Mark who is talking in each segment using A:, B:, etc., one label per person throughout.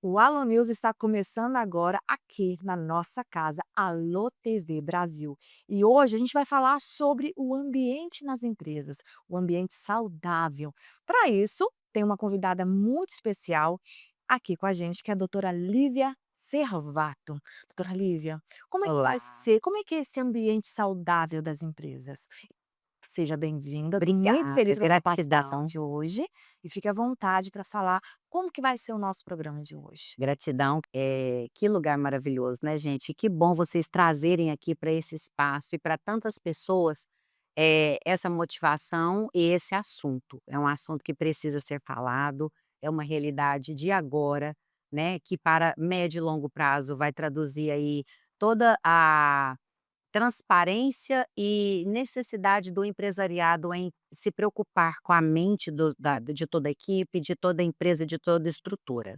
A: O Alô News está começando agora aqui na nossa casa, Alô TV Brasil. E hoje a gente vai falar sobre o ambiente nas empresas, o ambiente saudável. Para isso, tem uma convidada muito especial aqui com a gente, que é a doutora Lívia Servato. Doutora Lívia, como é que vai
B: Olá,
A: ser, como é que é esse ambiente saudável das empresas? Seja bem-vinda, estou muito
B: obrigada,
A: feliz com a sua participação
B: gratidão,
A: de hoje e fique à vontade para falar como que vai ser o nosso programa de hoje.
B: gratidão, que lugar maravilhoso, né, gente, e que bom vocês trazerem aqui para esse espaço e para tantas pessoas, essa motivação e esse assunto. É um assunto que precisa ser falado, é uma realidade de agora, né, que para médio e longo prazo vai traduzir aí toda a transparência e necessidade do empresariado em se preocupar com a mente de toda a equipe, de toda a empresa, de toda a estrutura.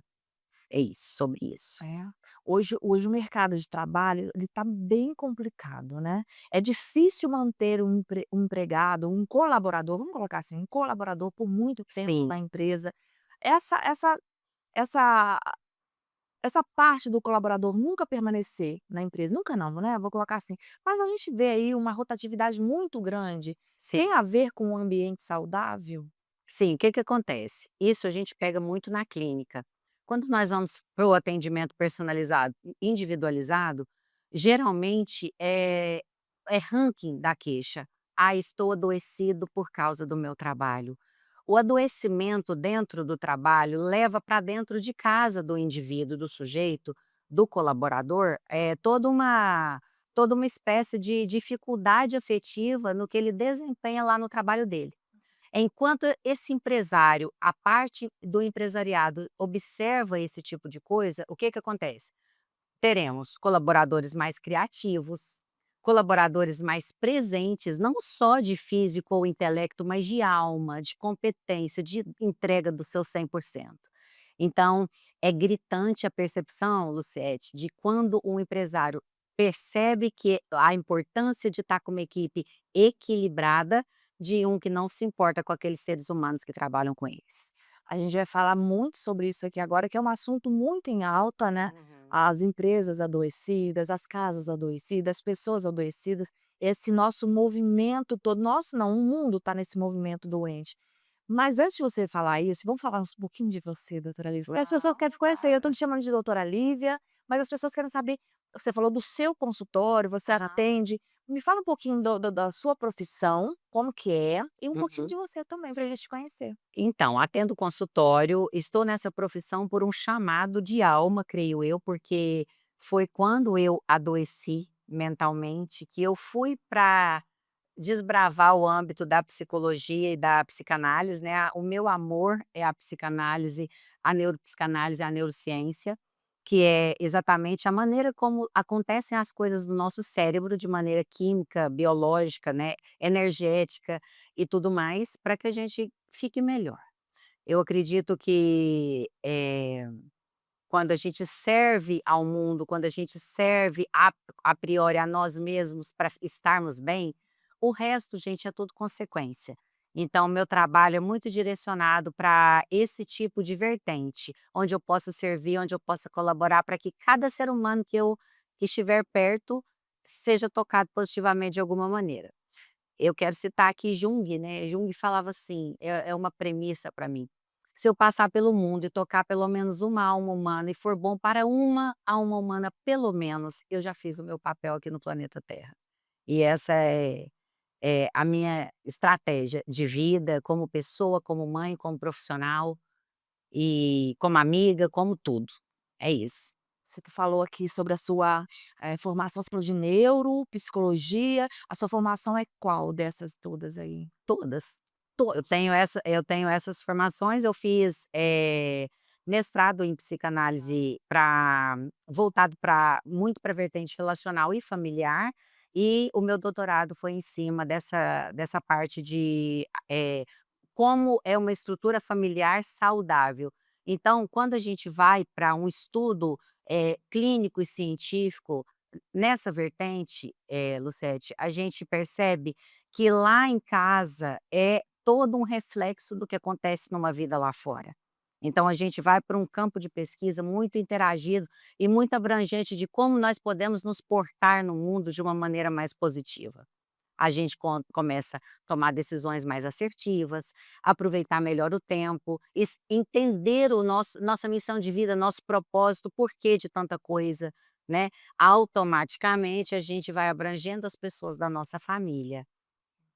B: É isso, sobre isso.
A: É. Hoje o mercado de trabalho, ele está bem complicado, né. É difícil manter um empregado, um colaborador, vamos colocar assim, um colaborador por muito tempo
B: Sim,
A: na empresa. Essa essa essa essa parte do colaborador nunca permanecer na empresa, nunca não, né, vou colocar assim, mas a gente vê aí uma rotatividade muito grande.
B: sim,
A: Tem a ver com um ambiente saudável?
B: sim. O que que acontece? Isso a gente pega muito na clínica. Quando nós vamos para o atendimento personalizado, individualizado, geralmente é ranking da queixa. "Ah, estou adoecido por causa do meu trabalho". O adoecimento dentro do trabalho leva para dentro de casa do indivíduo, do sujeito, do colaborador, toda uma espécie de dificuldade afetiva no que ele desempenha lá no trabalho dele. Enquanto esse empresário, a parte do empresariado observa esse tipo de coisa, o que que acontece? Teremos colaboradores mais criativos, colaboradores mais presentes, não só de físico ou intelecto, mas de alma, de competência, de entrega do seu 100%. Então, é gritante a percepção, Luciete, de quando um empresário percebe que a importância de estar com uma equipe equilibrada, de um que não se importa com aqueles seres humanos que trabalham com eles.
A: A gente vai falar muito sobre isso aqui agora, que é um assunto muito em alta, né.
B: Uhum.
A: As empresas adoecidas, as casas adoecidas, as pessoas adoecidas, esse nosso movimento todo nosso não, o mundo está nesse movimento doente. Mas antes de você falar isso, vamos falar um pouquinho de você, doutora Lívia, porque as pessoas querem te conhecer, eu estou te chamando de doutora Lívia, mas as pessoas querem saber, você falou do seu consultório, você atende, me fala um pouquinho da sua profissão, como que é, e um pouquinho
B: Uhum.
A: de você também, para a gente te conhecer.
B: Então, atendo consultório, estou nessa profissão por um chamado de alma, creio eu, porque foi quando eu adoeci mentalmente que eu fui para desbravar o âmbito da psicologia e da psicanálise, né, o meu amor é a psicanálise, a neuropsicanálise, a neurociência, que é exatamente a maneira como acontecem as coisas no nosso cérebro de maneira química, biológica, né, energética e tudo mais, para que a gente fique melhor. Eu acredito que, quando a gente serve ao mundo, quando a gente serve a priori a nós mesmos para estarmos bem, o resto, gente, é tudo consequência. Então, meu trabalho é muito direcionado para esse tipo de vertente, onde eu possa servir, onde eu possa colaborar para que cada ser humano que estiver perto seja tocado positivamente de alguma maneira. Eu quero citar aqui Jung, né, Jung falava assim, é uma premissa para mim: "Se eu passar pelo mundo e tocar pelo menos uma alma humana e for bom para uma alma humana pelo menos, eu já fiz o meu papel aqui no planeta Terra". E essa é a minha estratégia de vida, como pessoa, como mãe, como profissional e como amiga, como tudo. É isso.
A: Você falou aqui sobre a sua, formação, você falou de neuropsicologia, a sua formação é qual dessas todas aí?
B: Todas.
A: Todas.
B: Eu tenho essas formações, eu fiz, mestrado em psicanálise para voltado para muito para vertente relacional e familiar, e o meu doutorado foi em cima dessa parte de, como é uma estrutura familiar saudável. Então, quando a gente vai para um estudo, clínico e científico, nessa vertente, Lucete, a gente percebe que lá em casa é todo um reflexo do que acontece numa vida lá fora. Então a gente vai para um campo de pesquisa muito interagido e muito abrangente de como nós podemos nos portar no mundo de uma maneira mais positiva. A gente começa a tomar decisões mais assertivas, aproveitar melhor o tempo, entender o nossa missão de vida, nosso propósito, o porquê de tanta coisa, né. Automaticamente a gente vai abrangendo as pessoas da nossa família.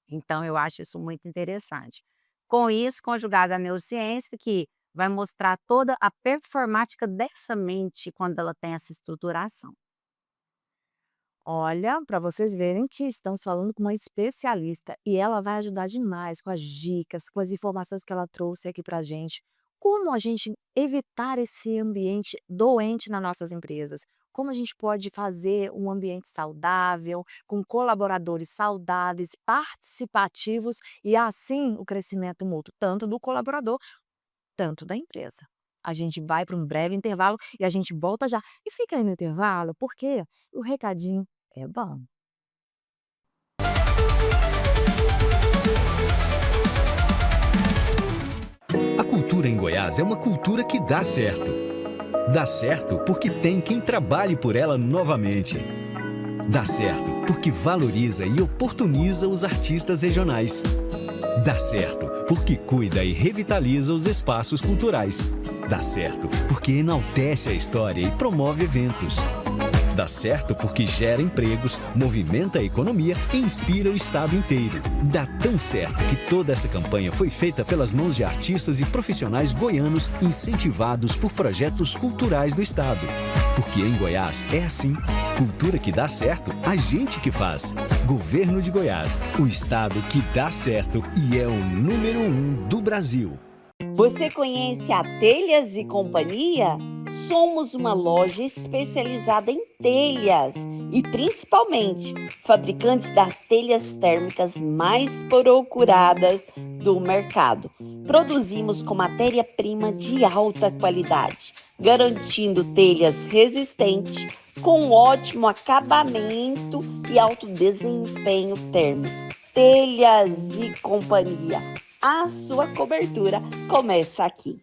B: Então eu acho isso muito interessante. Com isso, conjugada à neurociência, que vai mostrar toda a performática dessa mente quando ela tem essa estruturação.
A: Olha, para vocês verem que estamos falando com uma especialista e ela vai ajudar demais com as dicas, com as informações que ela trouxe aqui para a gente. Como a gente evitar esse ambiente doente nas nossas empresas? Como a gente pode fazer um ambiente saudável, com colaboradores saudáveis, participativos e assim o crescimento mútuo, tanto do colaborador, tanto da empresa. A gente vai para um breve intervalo e a gente volta já. E fica aí no intervalo, porque o recadinho é bom.
C: A cultura em Goiás é uma cultura que dá certo. Dá certo porque tem quem trabalhe por ela novamente. Dá certo porque valoriza e oportuniza os artistas regionais. Dá certo porque cuida e revitaliza os espaços culturais. Dá certo porque enaltece a história e promove eventos. Dá certo porque gera empregos, movimenta a economia e inspira o estado inteiro. Dá tão certo que toda essa campanha foi feita pelas mãos de artistas e profissionais goianos incentivados por projetos culturais do estado. Porque em Goiás é assim. Cultura que dá certo, a gente que faz. Governo de Goiás, o estado que dá certo e é o número 1 do Brasil.
D: Você conhece a Telhas e Companhia? Somos uma loja especializada em telhas e principalmente fabricantes das telhas térmicas mais procuradas do mercado. Produzimos com matéria-prima de alta qualidade, garantindo telhas resistentes com ótimo acabamento e alto desempenho térmico. Telhas e Companhia. A sua cobertura começa aqui.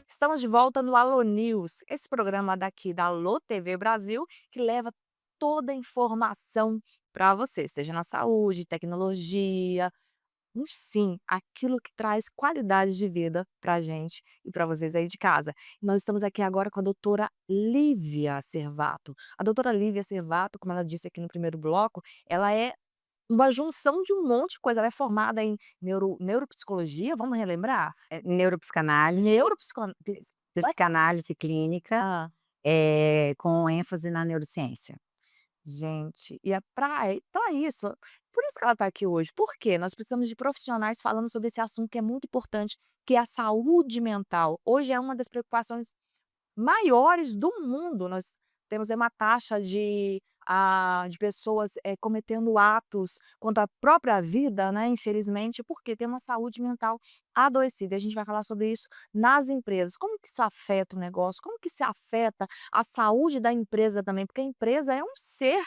A: Estamos de volta no Alô News, esse programa daqui da Alô TV Brasil, que leva toda a informação para você, seja na saúde, tecnologia, enfim, aquilo que traz qualidade de vida para a gente e para vocês aí de casa. Nós estamos aqui agora com a doutora Lívia Cervato. A doutora Lívia Cervato, como ela disse aqui no primeiro bloco, ela é uma junção de um monte de coisa. Ela é formada em neuropsicologia, vamos relembrar?
B: Neuropsicanálise,
A: Neuropsico
B: psicanálise clínica,
A: Hã.
B: com ênfase na neurociência.
A: Gente, e é pra isso, por isso que ela está aqui hoje. Por quê? Nós precisamos de profissionais falando sobre esse assunto que é muito importante, que é a saúde mental. Hoje é uma das preocupações maiores do mundo. Nós temos aí uma taxa de pessoas, cometendo atos contra a própria vida, né, infelizmente, porque tem uma saúde mental adoecida. A gente vai falar sobre isso nas empresas. Como que isso afeta o negócio? Como que isso afeta a saúde da empresa também? Porque a empresa é um ser,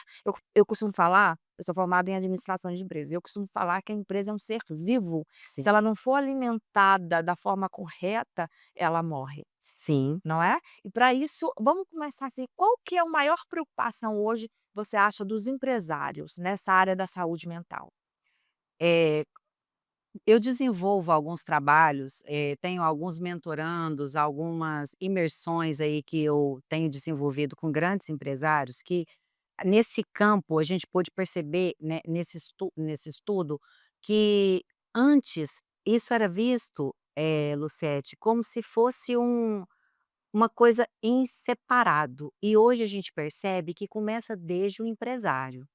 A: eu costumo falar, eu sou formada em administração de empresas, eu costumo falar que a empresa é um ser vivo.
B: Sim.
A: Se ela não for alimentada da forma correta, ela morre.
B: Sim.
A: Não é? E para isso, vamos começar assim, qual que é a maior preocupação hoje, você acha, dos empresários nessa área da saúde mental?
B: Eh, eu desenvolvo alguns trabalhos, tenho alguns mentorandos, algumas imersões aí que eu tenho desenvolvido com grandes empresários que, nesse campo, a gente pôde perceber, né, nesse estudo, que antes isso era visto, Luciete, como se fosse uma coisa em separado, e hoje a gente percebe que começa desde o empresário.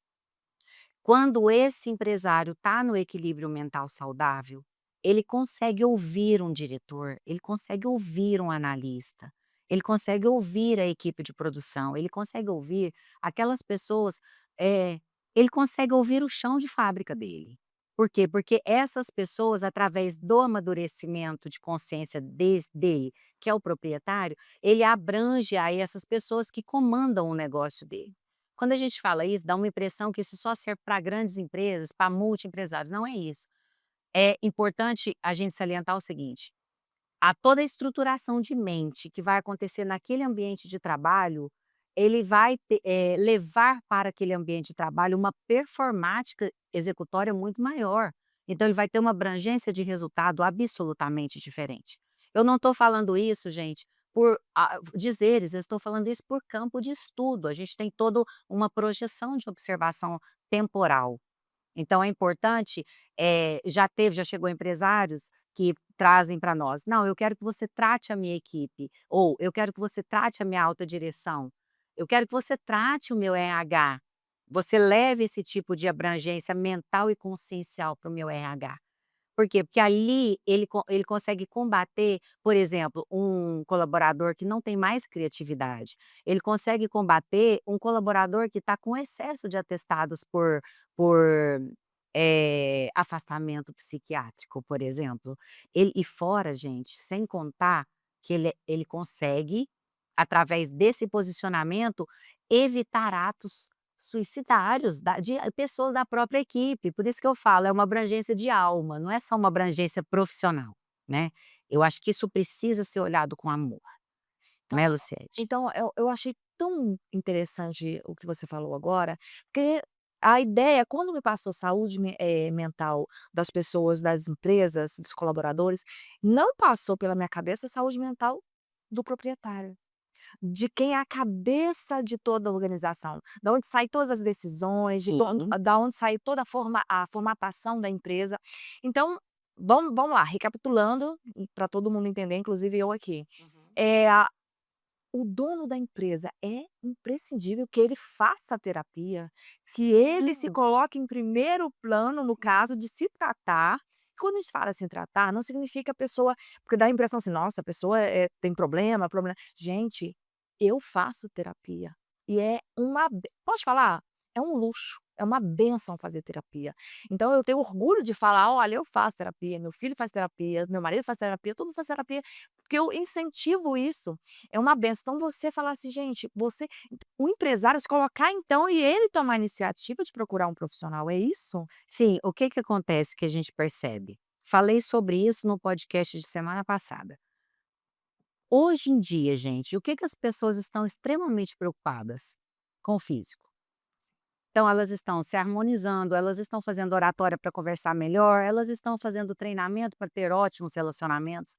B: Quando esse empresário está no equilíbrio mental saudável, ele consegue ouvir um diretor, ele consegue ouvir um analista, ele consegue ouvir a equipe de produção, ele consegue ouvir aquelas pessoas, eh, ele consegue ouvir o chão de fábrica dele. Por quê? Porque essas pessoas, através do amadurecimento de consciência dele, que é o proprietário, ele abrange aí essas pessoas que comandam o negócio dele. Quando a gente fala isso, dá uma impressão que isso só serve para grandes empresas, para multiempresários, não é isso. é importante a gente salientar o seguinte: a toda a estruturação de mente que vai acontecer naquele ambiente de trabalho, ele vai levar para aquele ambiente de trabalho uma performática executória muito maior. Então ele vai ter uma abrangência de resultado absolutamente diferente. Eu não estou falando isso, gente, por dizeres, eu estou falando isso por campo de estudo. A gente tem toda uma projeção de observação temporal. Então é importante, já chegou empresários que trazem para nós: "Não, eu quero que você trate a minha equipe", ou "Eu quero que você trate a minha alta direção", "Eu quero que você trate o meu RH". Você leve esse tipo de abrangência mental e consciencial para o meu RH. Por quê? Porque ali ele consegue combater, por exemplo, um colaborador que não tem mais criatividade. Ele consegue combater um colaborador que está com excesso de atestados por afastamento psiquiátrico, por exemplo. E fora, gente, sem contar que ele consegue, através desse posicionamento, evitar atos suicidários de pessoas da própria equipe. Por isso que eu falo, é uma abrangência de alma, não é só uma abrangência profissional, né. Eu acho que isso precisa ser olhado com amor,
A: Então
B: né, Luciete?
A: então eu achei tão interessante o que você falou agora, porque a ideia quando me passou saúde mental das pessoas, das empresas, dos colaboradores, não passou pela minha cabeça a saúde mental do proprietário. De quem é a cabeça de toda a organização, da onde saem todas as decisões,
B: Sim.
A: da onde sai toda a formatação da empresa. Então, vamos lá, recapitulando, para todo mundo entender, inclusive eu aqui.
B: Uhum.
A: A o dono da empresa é imprescindível que ele faça a terapia, que ele se
B: Sim,
A: coloque em primeiro plano no caso
B: sim.
A: de se tratar. Quando a gente fala assim tratar, não significa a pessoa porque dá a impressão assim: "Nossa, a pessoa, tem problema". Gente, eu faço terapia e é uma posso falar? É um luxo, é uma bênção fazer terapia. Então eu tenho orgulho de falar: "Olha, eu faço terapia, meu filho faz terapia, meu marido faz terapia, todo mundo faz terapia", porque eu incentivo isso. É uma benção. Então você falar assim: "Gente, você" o empresário se colocar então e ele tomar a iniciativa de procurar um profissional, é isso?
B: Sim, o que que acontece que a gente percebe? Falei sobre isso no podcast de semana passada. Hoje em dia, gente, o que que as pessoas estão extremamente preocupadas? Com o físico. Então elas estão se harmonizando, elas estão fazendo oratória para conversar melhor, elas estão fazendo treinamento para ter ótimos relacionamentos,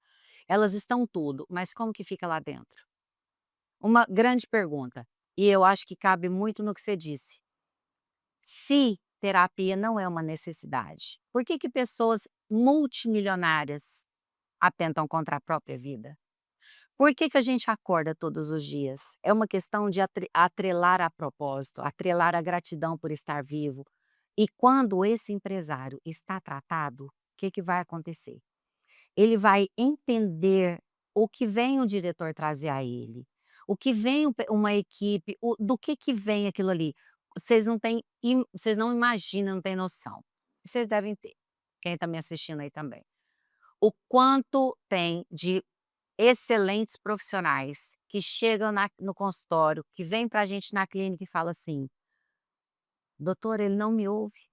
B: elas estão tudo, mas como que fica lá dentro? Uma grande pergunta, e eu acho que cabe muito no que você disse. Se terapia não é uma necessidade, por que que pessoas multimilionárias atentam contra a própria vida? Por que que a gente acorda todos os dias? É uma questão de atrelar a propósito, atrelar a gratidão por estar vivo. E quando esse empresário está tratado, o que que vai acontecer? Ele vai entender o que vem o diretor trazer a ele, o que vem uma equipe, do que vem aquilo ali. Vocês não imaginam, não têm noção. Vocês devem ter, quem está me assistindo aí também. O quanto tem de excelentes profissionais que chegam no consultório, que vêm para a gente na clínica e fala assim: "Doutor, ele não me ouve.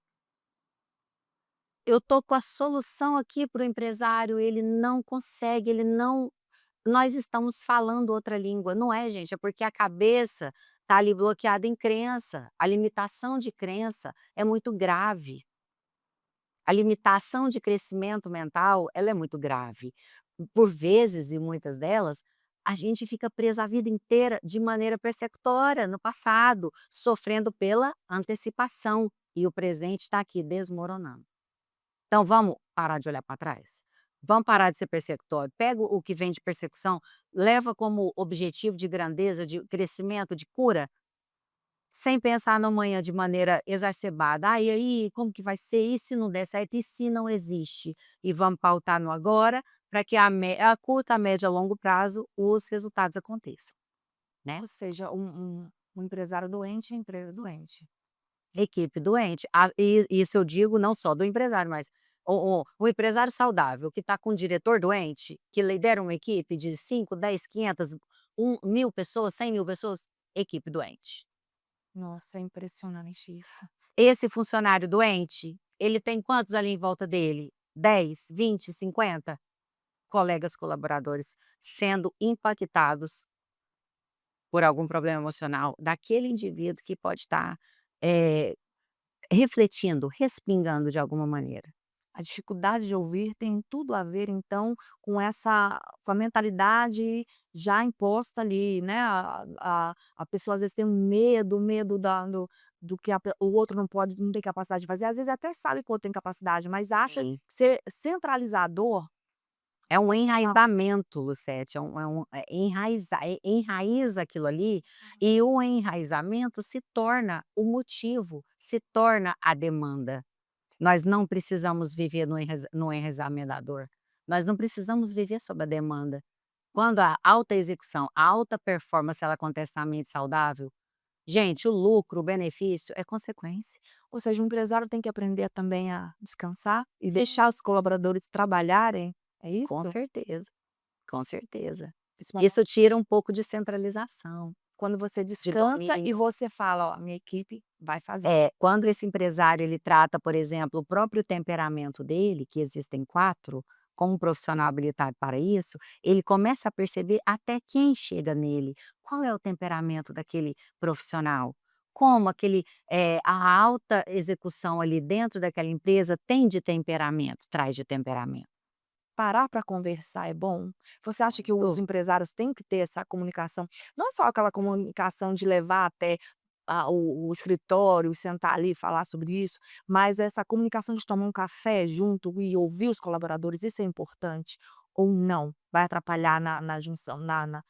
B: Eu tô com a solução aqui para o empresário, ele não consegue, ele não nós estamos falando outra língua". Não é, gente, é porque a cabeça tá ali bloqueada em crença. A limitação de crença é muito grave. A limitação de crescimento mental, ela é muito grave. Por vezes, e muitas delas, a gente fica presa a vida inteira de maneira persecutória no passado, sofrendo pela antecipação, e o presente está aqui desmoronando. Então vamos parar de olhar para trás? Vamos parar de ser persecutório. Pega o que vem de persecução, leva como objetivo de grandeza, de crescimento, de cura, sem pensar no amanhã de maneira exacerbada. "Ah, e aí, como que vai ser? E se não der certo? E se não existe?". E vamos pautar no agora, para que a curto, a médio, a longo prazo, os resultados aconteçam, né.
A: Ou seja, um empresário doente é empresa doente.
B: Equipe doente, e isso eu digo não só do empresário, mas o empresário saudável que está com um diretor doente, que lidera uma equipe de 5, 10, 500, 1.000 pessoas, 100.000 pessoas, equipe doente.
A: Nossa, é impressionante isso.
B: Esse funcionário doente, ele tem quantos ali em volta dele? 10, 20, 50 colegas colaboradores sendo impactados por algum problema emocional daquele indivíduo que pode estar, eh, refletindo, respingando de alguma maneira.
A: A dificuldade de ouvir tem tudo a ver, então, com a mentalidade já imposta ali, né, a pessoa às vezes tem um medo do que o outro não tem capacidade de fazer, às vezes até sabe que o outro tem capacidade, mas acha que
B: Sim.
A: ser centralizador
B: É um
A: ah,
B: enraizamento, Lucete, enraiza aquilo ali, e o enraizamento se torna o motivo, se torna a demanda. Nós não precisamos viver no enraizamento da dor, nós não precisamos viver sob a demanda. Quando a alta execução, a alta performance, ela acontece na mente saudável, gente, o lucro, o benefício é consequência.
A: ou seja, o empresário tem que aprender também a descansar e deixar os colaboradores trabalharem, é
B: Com
A: isso?
B: certeza, com certeza.
A: Principalmente
B: Isso tira um pouco de centralização,
A: quando você
B: de
A: descansa e
B: domínio.
A: você fala: "Ó, minha equipe vai fazer".
B: É, quando esse empresário ele trata, por exemplo, o próprio temperamento dele, que existem 4, com um profissional habilitado para isso, ele começa a perceber até quem chega nele. Qual é o temperamento daquele profissional? Como a alta execução ali dentro daquela empresa tem de temperamento, traz de temperamento.
A: Parar para conversar é bom? Você acha que os
B: Muito.
A: empresários têm que ter essa comunicação, não só aquela comunicação de levar até o escritório e sentar ali e falar sobre isso, mas essa comunicação de tomar um café junto e ouvir os colaboradores, isso é importante ou não? Vai atrapalhar na junção, na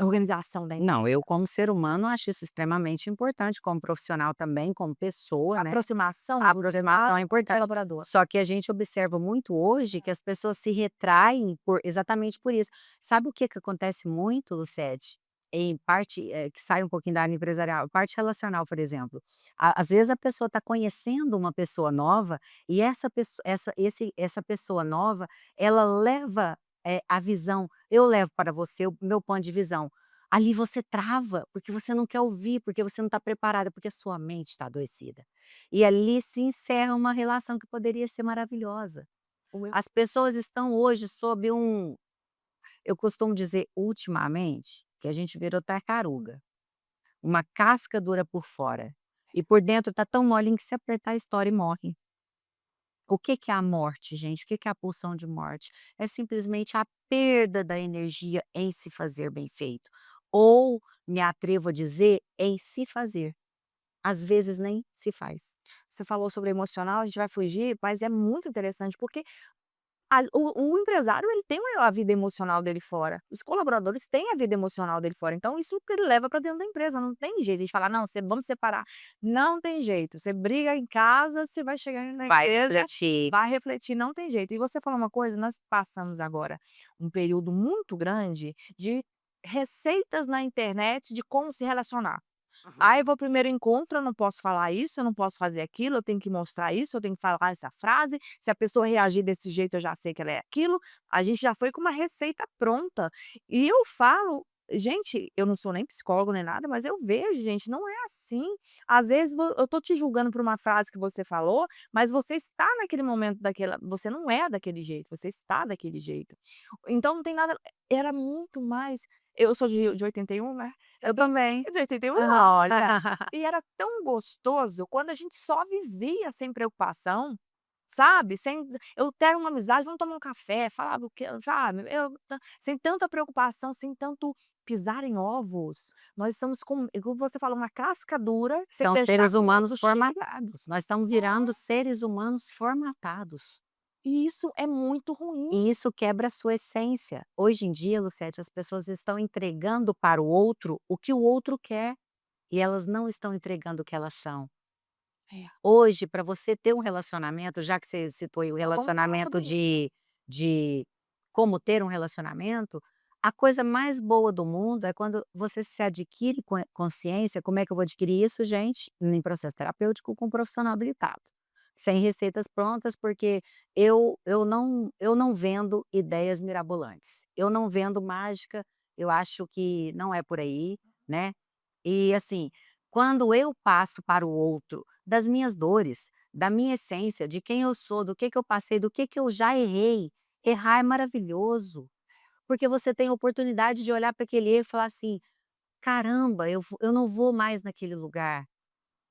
A: organização da
B: Não, eu como ser humano acho isso extremamente importante, como profissional também, como pessoa, né.
A: aproximação
B: A
A: do
B: aproximação é importante.
A: colaborador?
B: Só que a gente observa muito hoje que as pessoas se retraem exatamente por isso. Sabe o que que acontece muito, Lucete? Em parte, que sai um pouquinho da área empresarial, parte relacional, por exemplo. Às vezes a pessoa está conhecendo uma pessoa nova e essa pessoa nova, ela leva, a visão, eu levo para você o meu ponto de visão. Ali você trava, porque você não quer ouvir, porque você não está preparada, porque a sua mente está adoecida. E ali se encerra uma relação que poderia ser maravilhosa.
A: O eu
B: As pessoas estão hoje sob eu costumo dizer ultimamente, que a gente virou tartaruga, uma casca dura por fora, e por dentro está tão molinho que se apertar estoura e morre. O que que é a morte, gente? O que que é a pulsão de morte? É simplesmente a perda da energia em se fazer bem feito, ou, me atrevo a dizer, em se fazer. Às vezes nem se faz.
A: Você falou sobre emocional, a gente vai fugir, mas é muito interessante, porque o empresário ele tem a vida emocional dele fora, os colaboradores têm a vida emocional dele fora, então isso que ele leva para dentro da empresa, não tem jeito, a gente fala: "Não, vamos separar", não tem jeito, você briga em casa, você vai chegar na
B: Vai
A: empresa,
B: refletir.
A: vai refletir, não tem jeito. E você falou uma coisa, nós passamos agora um período muito grande de receitas na internet de como se relacionar.
B: Uhum.
A: Aí eu vou primeiro encontro, eu não posso falar isso, eu não posso fazer aquilo, eu tenho que mostrar isso, eu tenho que falar essa frase, se a pessoa reagir desse jeito eu já sei que ela é aquilo, a gente já foi com uma receita pronta. E eu falo gente, eu não sou nem psicólogo nem nada, mas eu vejo gente, não é assim. Às vezes eu tô te julgando por uma frase que você falou, mas você está naquele momento daquela você não é daquele jeito, você está daquele jeito. Então não tem nada era muito mais eu sou de 81, né.
B: Eu também.
A: De 81,
B: Aham.
A: olha, e era tão gostoso quando a gente só vivia sem preocupação, sabe, sem eu quero uma amizade, vamos tomar um café, falar do que sabe, sem tanta preocupação, sem tanto pisar em ovos. Nós estamos com como você falou, uma casca dura, tem que
B: São
A: deixar
B: seres
A: que o
B: humanos
A: outro chegue.
B: formatados, nós estamos virando seres humanos formatados.
A: E isso é muito ruim.
B: E isso quebra a sua essência. Hoje em dia, Lucete, as pessoas estão entregando para o outro o que o outro quer, e elas não estão entregando o que elas são.
A: É,
B: Hoje, para você ter um relacionamento, já que você citou aí o
A: vamos falar
B: relacionamento
A: sobre isso.
B: de como ter um relacionamento, a coisa mais boa do mundo é quando você se adquire consciência. Como é que eu vou adquirir isso, gente? Em processo terapêutico com um profissional habilitado. Sem receitas prontas, porque eu não vendo ideias mirabolantes. Eu não vendo mágica, eu acho que não é por aí, né. E assim, quando eu passo para o outro das minhas dores, da minha essência, de quem eu sou, do que eu passei, do que eu já errei. Errar é maravilhoso, porque você tem a oportunidade de olhar para aquele erro e falar assim: "Caramba, eu não vou mais naquele lugar".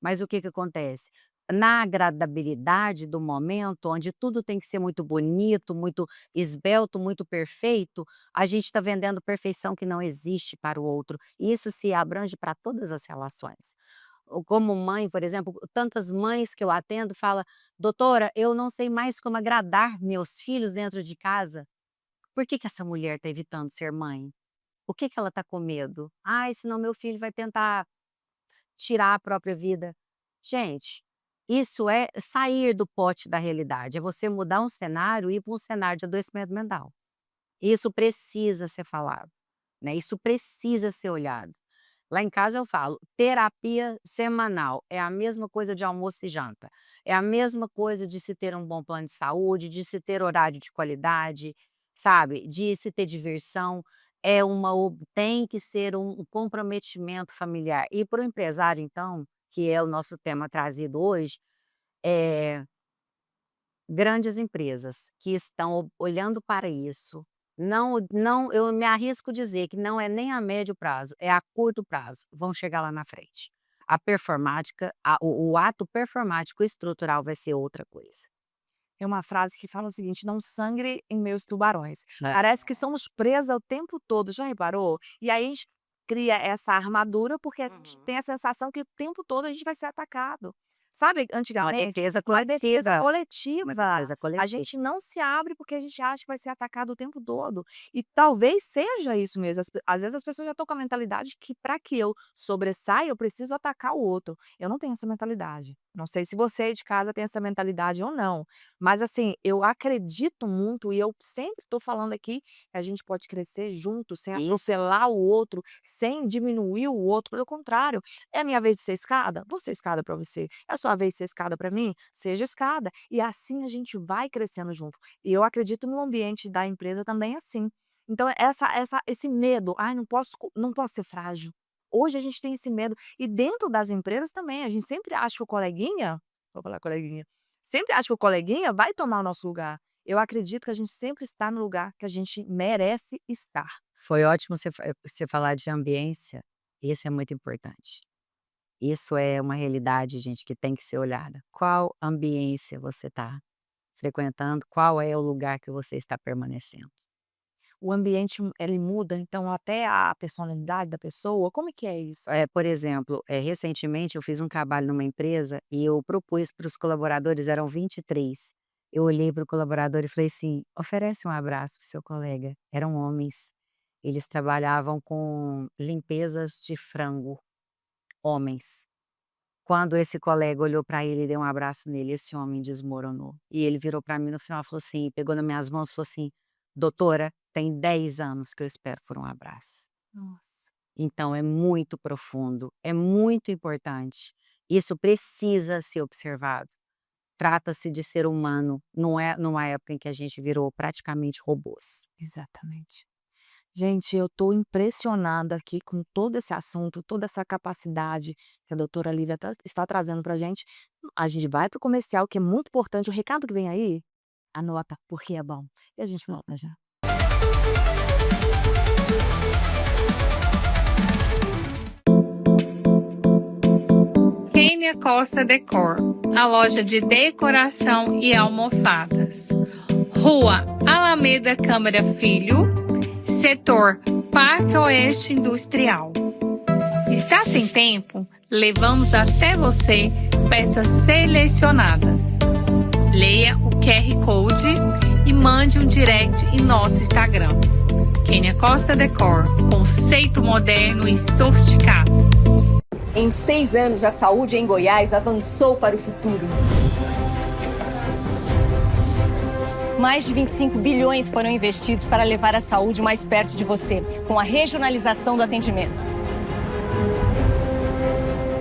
B: Mas o que que acontece? Na agradabilidade do momento, onde tudo tem que ser muito bonito, muito esbelto, muito perfeito, a gente está vendendo perfeição que não existe para o outro. E isso se abrange para todas as relações. Ou como mãe, por exemplo, tantas mães que eu atendo fala: "Doutora, eu não sei mais como agradar meus filhos dentro de casa". Por que que essa mulher está evitando ser mãe? O que que ela está com medo? "Ai, senão meu filho vai tentar tirar a própria vida". Gente, isso é sair do pote da realidade, é você mudar um cenário e ir para um cenário de adoecimento mental. Isso precisa ser falado, né, isso precisa ser olhado. Lá em casa eu falo, terapia semanal é a mesma coisa de almoço e janta, é a mesma coisa de se ter um bom plano de saúde, de se ter horário de qualidade, sabe, de se ter diversão, tem que ser um comprometimento familiar. E para o empresário então, que é o nosso tema trazido hoje, é grandes empresas que estão olhando para isso, não eu me arrisco dizer que não é nem a médio prazo, é a curto prazo, vão chegar lá na frente. A performática, o ato performático estrutural vai ser outra coisa.
A: É uma frase que fala o seguinte: "Não sangre em meus tubarões".
B: É.
A: Parece que somos presas o tempo todo, já reparou? E aí a gente cria essa armadura, porque a gente
B: Uhum.
A: tem a sensação que o tempo todo a gente vai ser atacado. Sabe,
B: Uma
A: antigamente,
B: defesa
A: a defesa
B: coletiva, uma
A: coletiva,
B: defesa
A: a
B: coletiva.
A: gente não se abre porque a gente acha que vai ser atacado o tempo todo. E talvez seja isso mesmo, às vezes as pessoas já estão com a mentalidade que para que eu sobressaia, eu preciso atacar o outro. Eu não tenho essa mentalidade. Não sei se você aí de casa tem essa mentalidade ou não, mas assim, eu acredito muito e eu sempre estou falando aqui que a gente pode crescer junto, sem
B: Isso,
A: atropelar o outro, sem diminuir o outro, pelo contrário. É a minha vez de ser escada? Vou ser escada para você. É a sua vez de ser escada para mim? Seja escada. E assim a gente vai crescendo junto. E eu acredito no ambiente da empresa também assim. Então esse medo: "Ai, não posso ser frágil". Hoje a gente tem esse medo. E dentro das empresas também, a gente sempre acha que o coleguinha, vou falar coleguinha, sempre acha que o coleguinha vai tomar o nosso lugar. Eu acredito que a gente sempre está no lugar que a gente merece estar.
B: foi ótimo você falar de ambiência, isso é muito importante. Isso é uma realidade, gente, que tem que ser olhada. Qual ambiência você está frequentando, qual é o lugar que você está permanecendo.
A: O ambiente, ele muda, então até a personalidade da pessoa, como é que é isso?
B: Por exemplo, recentemente eu fiz um trabalho numa empresa e eu propus para os colaboradores, eram 23. Eu olhei para o colaborador e falei assim: "Oferece um abraço para o seu colega". Eram homens, eles trabalhavam com limpezas de frango, homens. Quando esse colega olhou para ele e deu um abraço nele, esse homem desmoronou. E ele virou para mim no final e falou assim, pegou nas minhas mãos e falou assim: "Doutora, tem 10 anos que eu espero por um abraço".
A: Nossa.
B: Então é muito profundo, é muito importante. Isso precisa ser observado. Trata-se de ser humano, não é numa época em que a gente virou praticamente robôs.
A: Exatamente. Gente, eu estou impressionada aqui com todo esse assunto, toda essa capacidade que a doutora Lívia está trazendo para a gente. A gente vai para o comercial, que é muito importante. O recado que vem aí, anota, porque é bom. E a gente volta já.
E: Kênia Costa Decor, a loja de decoração e almofadas. Rua Alameda Câmara Filho, setor Parque Oeste Industrial. Está sem tempo? Levamos até você peças selecionadas. Leia o QR Code e mande um direct em nosso Instagram. Kênia Costa Decor, conceito moderno e sofisticado.
F: Em 6 anos, a saúde em Goiás avançou para o futuro. Mais de 25 bilhões foram investidos para levar a saúde mais perto de você, com a regionalização do atendimento.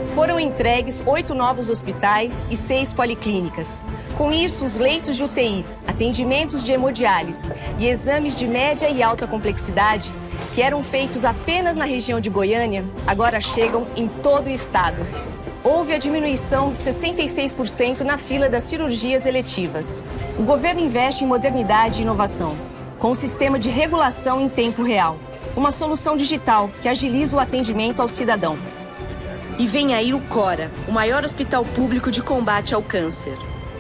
F: Foram entregues 8 novos hospitais e 6 policlínicas. Com isso, os leitos de UTI, atendimentos de hemodiálise e exames de média e alta complexidade, que eram feitos apenas na região de Goiânia, agora chegam em todo o estado. Houve a diminuição de 66% na fila das cirurgias eletivas. O governo investe em modernidade e inovação, com um sistema de regulação em tempo real. Uma solução digital que agiliza o atendimento ao cidadão. E vem aí o Cora, o maior hospital público de combate ao câncer.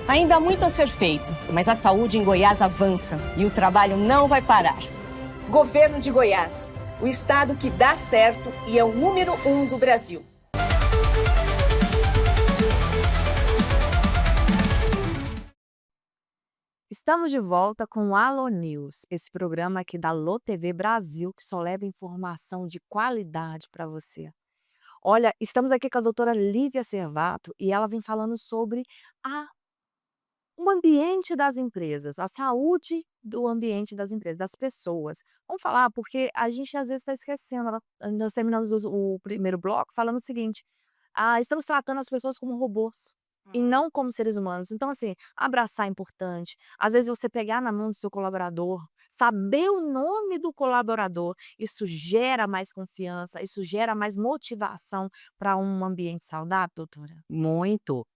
F: Ainda há muito a ser feito, mas a saúde em Goiás avança e o trabalho não vai parar. Governo de Goiás, o estado que dá certo e é o número 1 do Brasil.
A: Estamos de volta com o Alô News, esse programa aqui da Alô TV Brasil, que só leva informação de qualidade para você. Olha, estamos aqui com a doutora Lívia Servato e ela vem falando sobre a o ambiente das empresas, a saúde do ambiente das empresas, das pessoas. Vamos falar, porque a gente às vezes está esquecendo. Nós terminamos o primeiro bloco falando o seguinte: estamos tratando as pessoas como robôs e não como seres humanos. Então, assim, abraçar é importante. Às vezes você pegar na mão do seu colaborador, saber o nome do colaborador, isso gera mais confiança, isso gera mais motivação para um ambiente saudável, doutora?
B: Muito.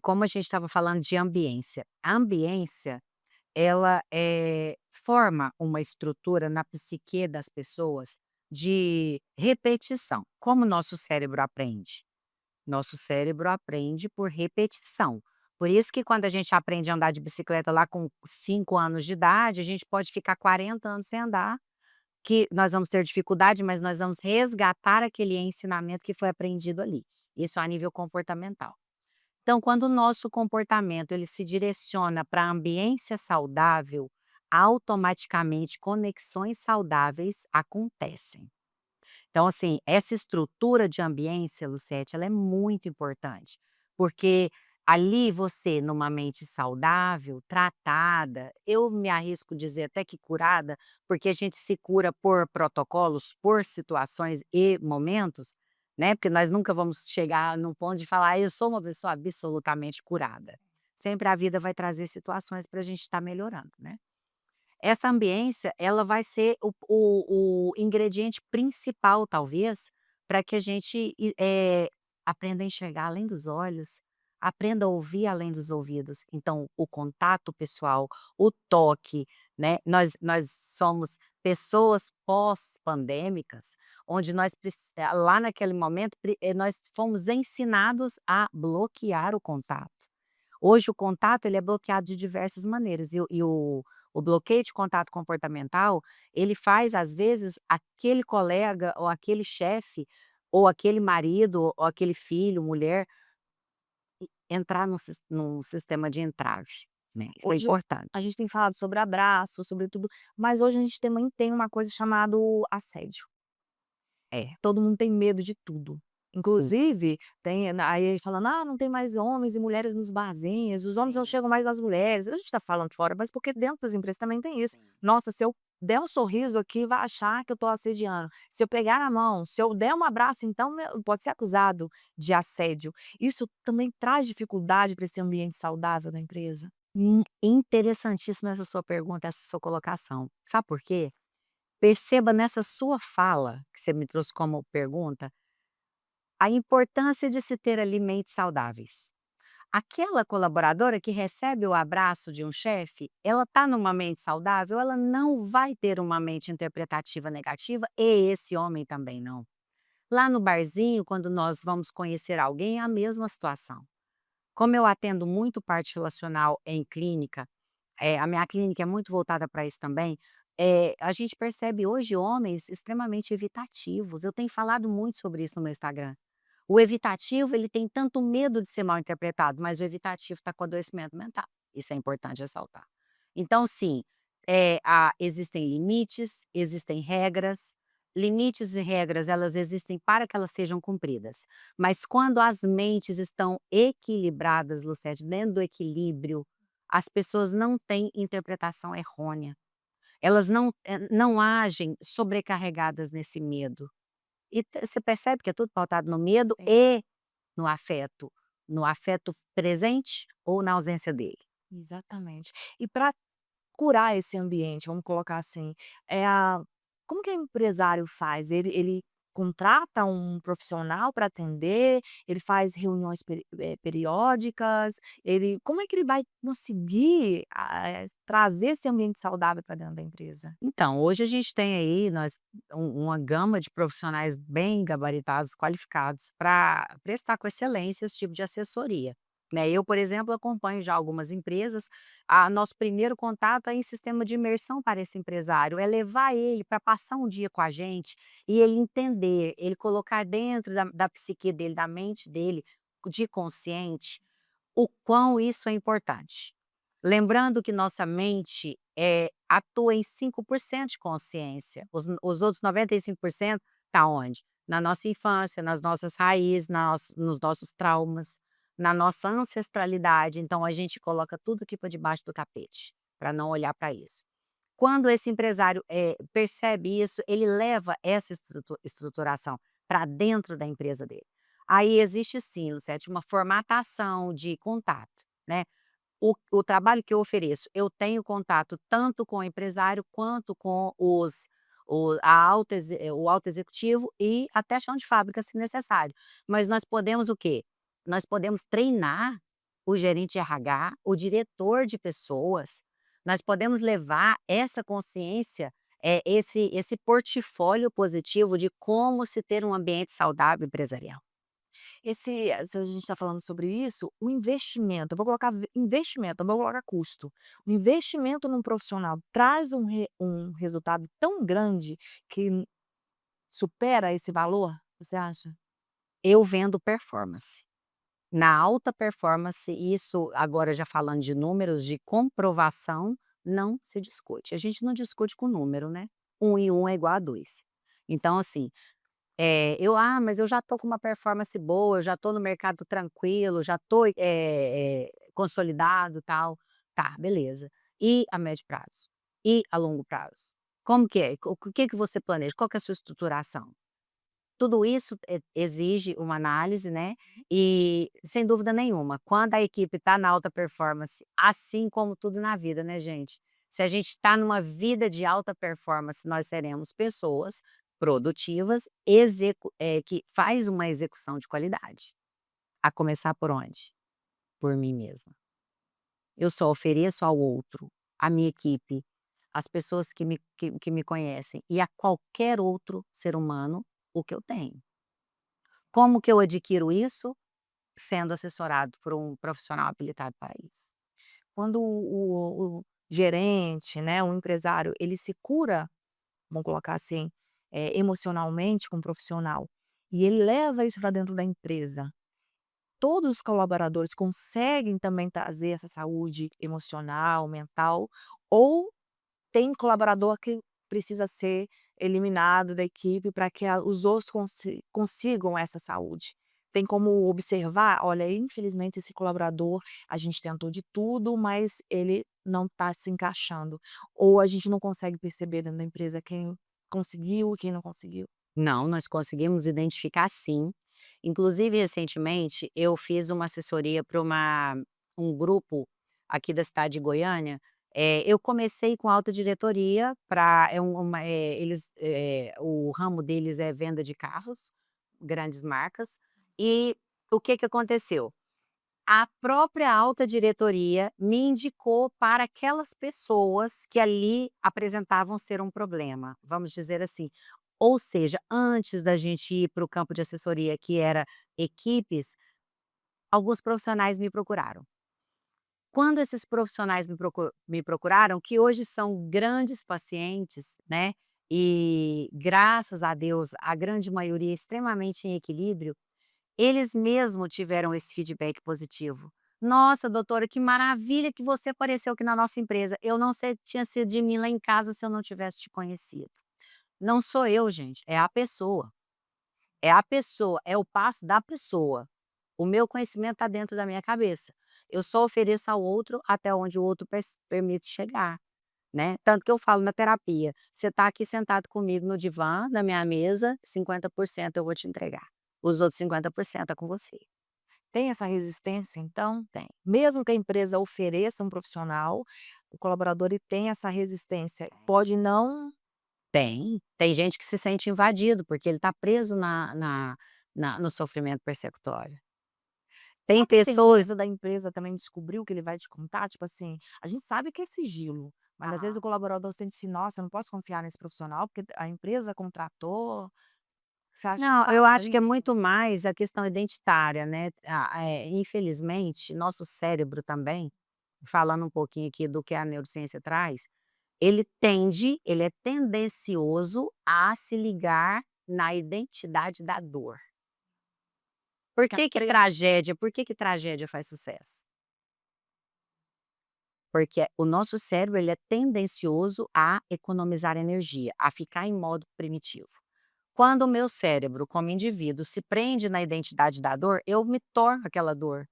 B: Como a gente estava falando de ambiência, a ambiência ela, forma uma estrutura na psique das pessoas de repetição. Como o nosso cérebro aprende? Nosso cérebro aprende por repetição. Por isso que quando a gente aprende a andar de bicicleta lá com 5 anos de idade, a gente pode ficar 40 anos sem andar, que nós vamos ter dificuldade, mas nós vamos resgatar aquele ensinamento que foi aprendido ali. Isso a nível comportamental. Então, quando o nosso comportamento ele se direciona para a ambiência saudável, automaticamente conexões saudáveis acontecem. Então, assim, essa estrutura de ambiência, Lucete, ela é muito importante, porque ali você, numa mente saudável, tratada, eu me arrisco dizer até que curada, porque a gente se cura por protocolos, por situações e momentos, né? Porque nós nunca vamos chegar num ponto de falar, eu sou uma pessoa absolutamente curada. Sempre a vida vai trazer situações para a gente estar melhorando, né? Essa ambiência, ela vai ser o ingrediente principal, talvez, para que a gente aprenda a enxergar além dos olhos, aprenda a ouvir além dos ouvidos. Então, o contato pessoal, o toque, né, nós somos pessoas pós-pandêmicas, onde lá naquele momento, nós fomos ensinados a bloquear o contato. Hoje o contato ele é bloqueado de diversas maneiras e o bloqueio de contato comportamental, ele faz às vezes aquele colega ou aquele chefe, ou aquele marido ou aquele filho, mulher, entrar num sistema de entrave, né, isso é
A: Hoje
B: importante.
A: a gente tem falado sobre abraço, sobre tudo, mas hoje a gente também tem uma coisa chamada assédio.
B: É,
A: Todo mundo tem medo de tudo.
B: sim,
A: Inclusive, tem aí falando: não tem mais homens e mulheres nos barzinhos, os homens não
B: sim,
A: chegam mais às mulheres". A gente está falando fora, mas porque dentro das empresas também tem isso.
B: sim.
A: "Nossa, se eu der um sorriso aqui, vai achar que eu estou assediando. Se eu pegar na mão, se eu der um abraço, então pode ser acusado de assédio". Isso também traz dificuldade para esse ambiente saudável da empresa?
B: Interessantíssima essa sua pergunta, essa sua colocação. Sabe por quê? Perceba nessa sua fala, que você me trouxe como pergunta, a importância de se ter ali mentes saudáveis. Aquela colaboradora que recebe o abraço de um chefe, ela está numa mente saudável, ela não vai ter uma mente interpretativa negativa, e esse homem também não. Lá no barzinho, quando nós vamos conhecer alguém, é a mesma situação. Como eu atendo muito parte relacional em clínica, a minha clínica é muito voltada para isso também, a gente percebe hoje homens extremamente evitativos. Eu tenho falado muito sobre isso no meu Instagram. O evitativo, ele tem tanto medo de ser mal interpretado, mas o evitativo está com adoecimento mental. Isso é importante ressaltar. Então, sim, existem limites, existem regras. Limites e regras, elas existem para que elas sejam cumpridas. Mas quando as mentes estão equilibradas, Lucete, dentro do equilíbrio, as pessoas não têm interpretação errônea. Elas não agem sobrecarregadas nesse medo. E você percebe que é tudo pautado no medo
A: Sim.
B: e no afeto presente ou na ausência dele.
A: Exatamente. E para curar esse ambiente, vamos colocar assim, como que o empresário faz? Ele contrata um profissional para atender, ele faz reuniões periódicas, ele como é que ele vai conseguir, trazer esse ambiente saudável para dentro da empresa?
B: Então, hoje a gente tem aí uma gama de profissionais bem gabaritados, qualificados para prestar com excelência esse tipo de assessoria, né. Eu, por exemplo, acompanho já algumas empresas, nosso primeiro contato é em sistema de imersão para esse empresário, é levar ele para passar um dia com a gente e ele entender, ele colocar dentro da psique dele, da mente dele, de consciente, o quão isso é importante. Lembrando que nossa mente, atua em 5% de consciência, os outros 95% tá onde? Na nossa infância, nas nossas raízes, nos nossos traumas, na nossa ancestralidade, então a gente coloca tudo aqui para debaixo do tapete, para não olhar para isso. Quando esse empresário, percebe isso, ele leva essa estruturação para dentro da empresa dele. Aí existe sim, Lucete, uma formatação de contato, né. O trabalho que eu ofereço, eu tenho contato tanto com o empresário quanto com o alto executivo e até chão de fábrica, se necessário. Mas nós podemos o quê? Nós podemos treinar o gerente de RH, o diretor de pessoas, nós podemos levar essa consciência, esse portfólio positivo de como se ter um ambiente saudável empresarial.
A: Se a gente está falando sobre isso, o investimento, eu vou colocar investimento, eu vou colocar custo. O investimento num profissional traz um resultado tão grande que supera esse valor, você acha?
B: Eu vendo performance. Na alta performance, isso agora já falando de números de comprovação, não se discute. A gente não discute com número, né. 1 e 1 é igual a 2. Então assim, mas eu já estou com uma performance boa, eu já estou no mercado tranquilo, já estou, consolidado, tal. Tá, beleza. E a médio prazo? E a longo prazo? Como que é? O que que você planeja? Qual que é a sua estruturação? Tudo isso exige uma análise, né, e sem dúvida nenhuma, quando a equipe está na alta performance, assim como tudo na vida, né, gente, se a gente está numa vida de alta performance, nós seremos pessoas produtivas, que faz uma execução de qualidade. A começar por onde? Por mim mesma. Eu só ofereço ao outro, à minha equipe, às pessoas que me conhecem e a qualquer outro ser humano, o que eu tenho. Como que eu adquiro isso? Sendo assessorado por um profissional habilitado para isso.
A: Quando o gerente, né, o empresário, ele se cura, vamos colocar assim, emocionalmente com um profissional, e ele leva isso para dentro da empresa, todos os colaboradores conseguem também trazer essa saúde emocional, mental, ou tem colaborador que precisa ser eliminado da equipe para que os outros consigam essa saúde? Tem como observar: "Olha, infelizmente esse colaborador, a gente tentou de tudo, mas ele não está se encaixando", ou a gente não consegue perceber dentro da empresa quem conseguiu e quem não conseguiu?
B: Não, nós conseguimos identificar sim. Inclusive, recentemente, eu fiz uma assessoria para um grupo aqui da cidade de Goiânia. Eu comecei com autodiretoria para o ramo deles é venda de carros, grandes marcas, e o que que aconteceu? A própria alta diretoria me indicou para aquelas pessoas que ali apresentavam ser um problema, vamos dizer assim. Ou seja, antes da gente ir para o campo de assessoria, que era equipes, alguns profissionais me procuraram. Quando esses profissionais me procuraram, que hoje são grandes pacientes, né, e graças a Deus, a grande maioria extremamente em equilíbrio, eles mesmo tiveram esse feedback positivo. "Nossa, doutora, que maravilha que você apareceu aqui na nossa empresa. Eu não sei tinha sido de mim lá em casa se eu não tivesse te conhecido". Não sou eu, gente, é a pessoa. É a pessoa, é o passo da pessoa. O meu conhecimento está dentro da minha cabeça. Eu só ofereço ao outro até onde o outro permite chegar, né. Tanto que eu falo na terapia: "Você está aqui sentado comigo no divã, na minha mesa, 50% eu vou te entregar. Os outros 50% é com você".
A: Tem essa resistência então?
B: Tem.
A: Mesmo que a empresa ofereça um profissional, o colaborador ele tem essa resistência, pode não
B: Tem gente que se sente invadido, porque ele está preso no sofrimento persecutório. Tem
A: Será que tem
B: pessoas
A: coisa da empresa também descobriu que ele vai te contar? Tipo assim, a gente sabe que é sigilo, mas às vezes o colaborador sente assim: "Nossa, eu não posso confiar nesse profissional, porque a empresa contratou". Você acha que
B: não, eu
A: passa
B: acho que é
A: isso?
B: muito mais a questão identitária, né, infelizmente, nosso cérebro também, falando um pouquinho aqui do que a neurociência traz, ele é tendencioso a se ligar na identidade da dor.
A: Fica preso.
B: Por que que tragédia faz sucesso? Porque o nosso cérebro ele é tendencioso a economizar energia, a ficar em modo primitivo. Quando o meu cérebro, como indivíduo, se prende na identidade da dor, eu me torno aquela dor.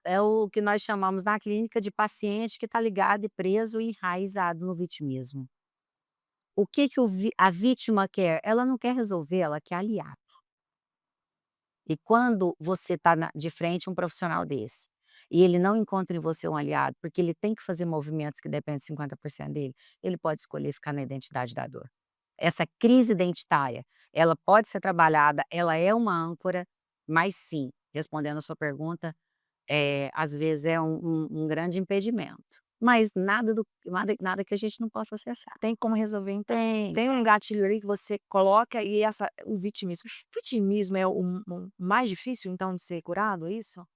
B: É o que nós chamamos na clínica de paciente que está ligado e preso e enraizado no vitimismo. O que que a vítima quer? Ela não quer resolver, ela quer aliar. E quando você está de frente a um profissional desse, e ele não encontra em você um aliado, porque ele tem que fazer movimentos que dependem de 50% dele, ele pode escolher ficar na identidade da dor. Essa crise identitária, ela pode ser trabalhada, ela é uma âncora, mas sim, respondendo a sua pergunta, às vezes é um grande impedimento. Mas nada que a gente não possa acessar.
A: Tem como resolver então.
B: Tem.
A: Tem um gatilho ali que você coloca e o vitimismo. Vitimismo é o mais difícil então de ser curado, é isso?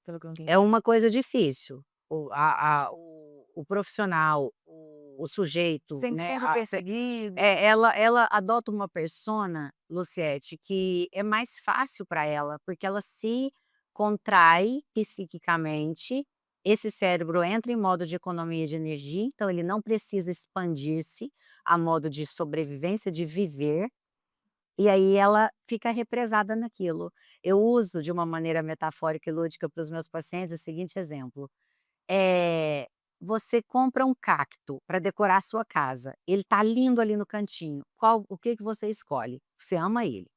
A: Pelo que eu
B: É
A: entendi.
B: uma coisa difícil. O profissional, o sujeito,
A: Sente
B: né,
A: sempre perseguido.
B: ela adota uma persona, Luciete, que é mais fácil para ela, porque ela se contrai psiquicamente, esse cérebro entra em modo de economia de energia, então ele não precisa expandir-se a modo de sobrevivência, de viver, e aí ela fica represada naquilo. Eu uso de uma maneira metafórica e lúdica para os meus pacientes o seguinte exemplo: eh, você compra um cacto para decorar a sua casa, ele tá lindo ali no cantinho, o que que você escolhe? Você ama ele.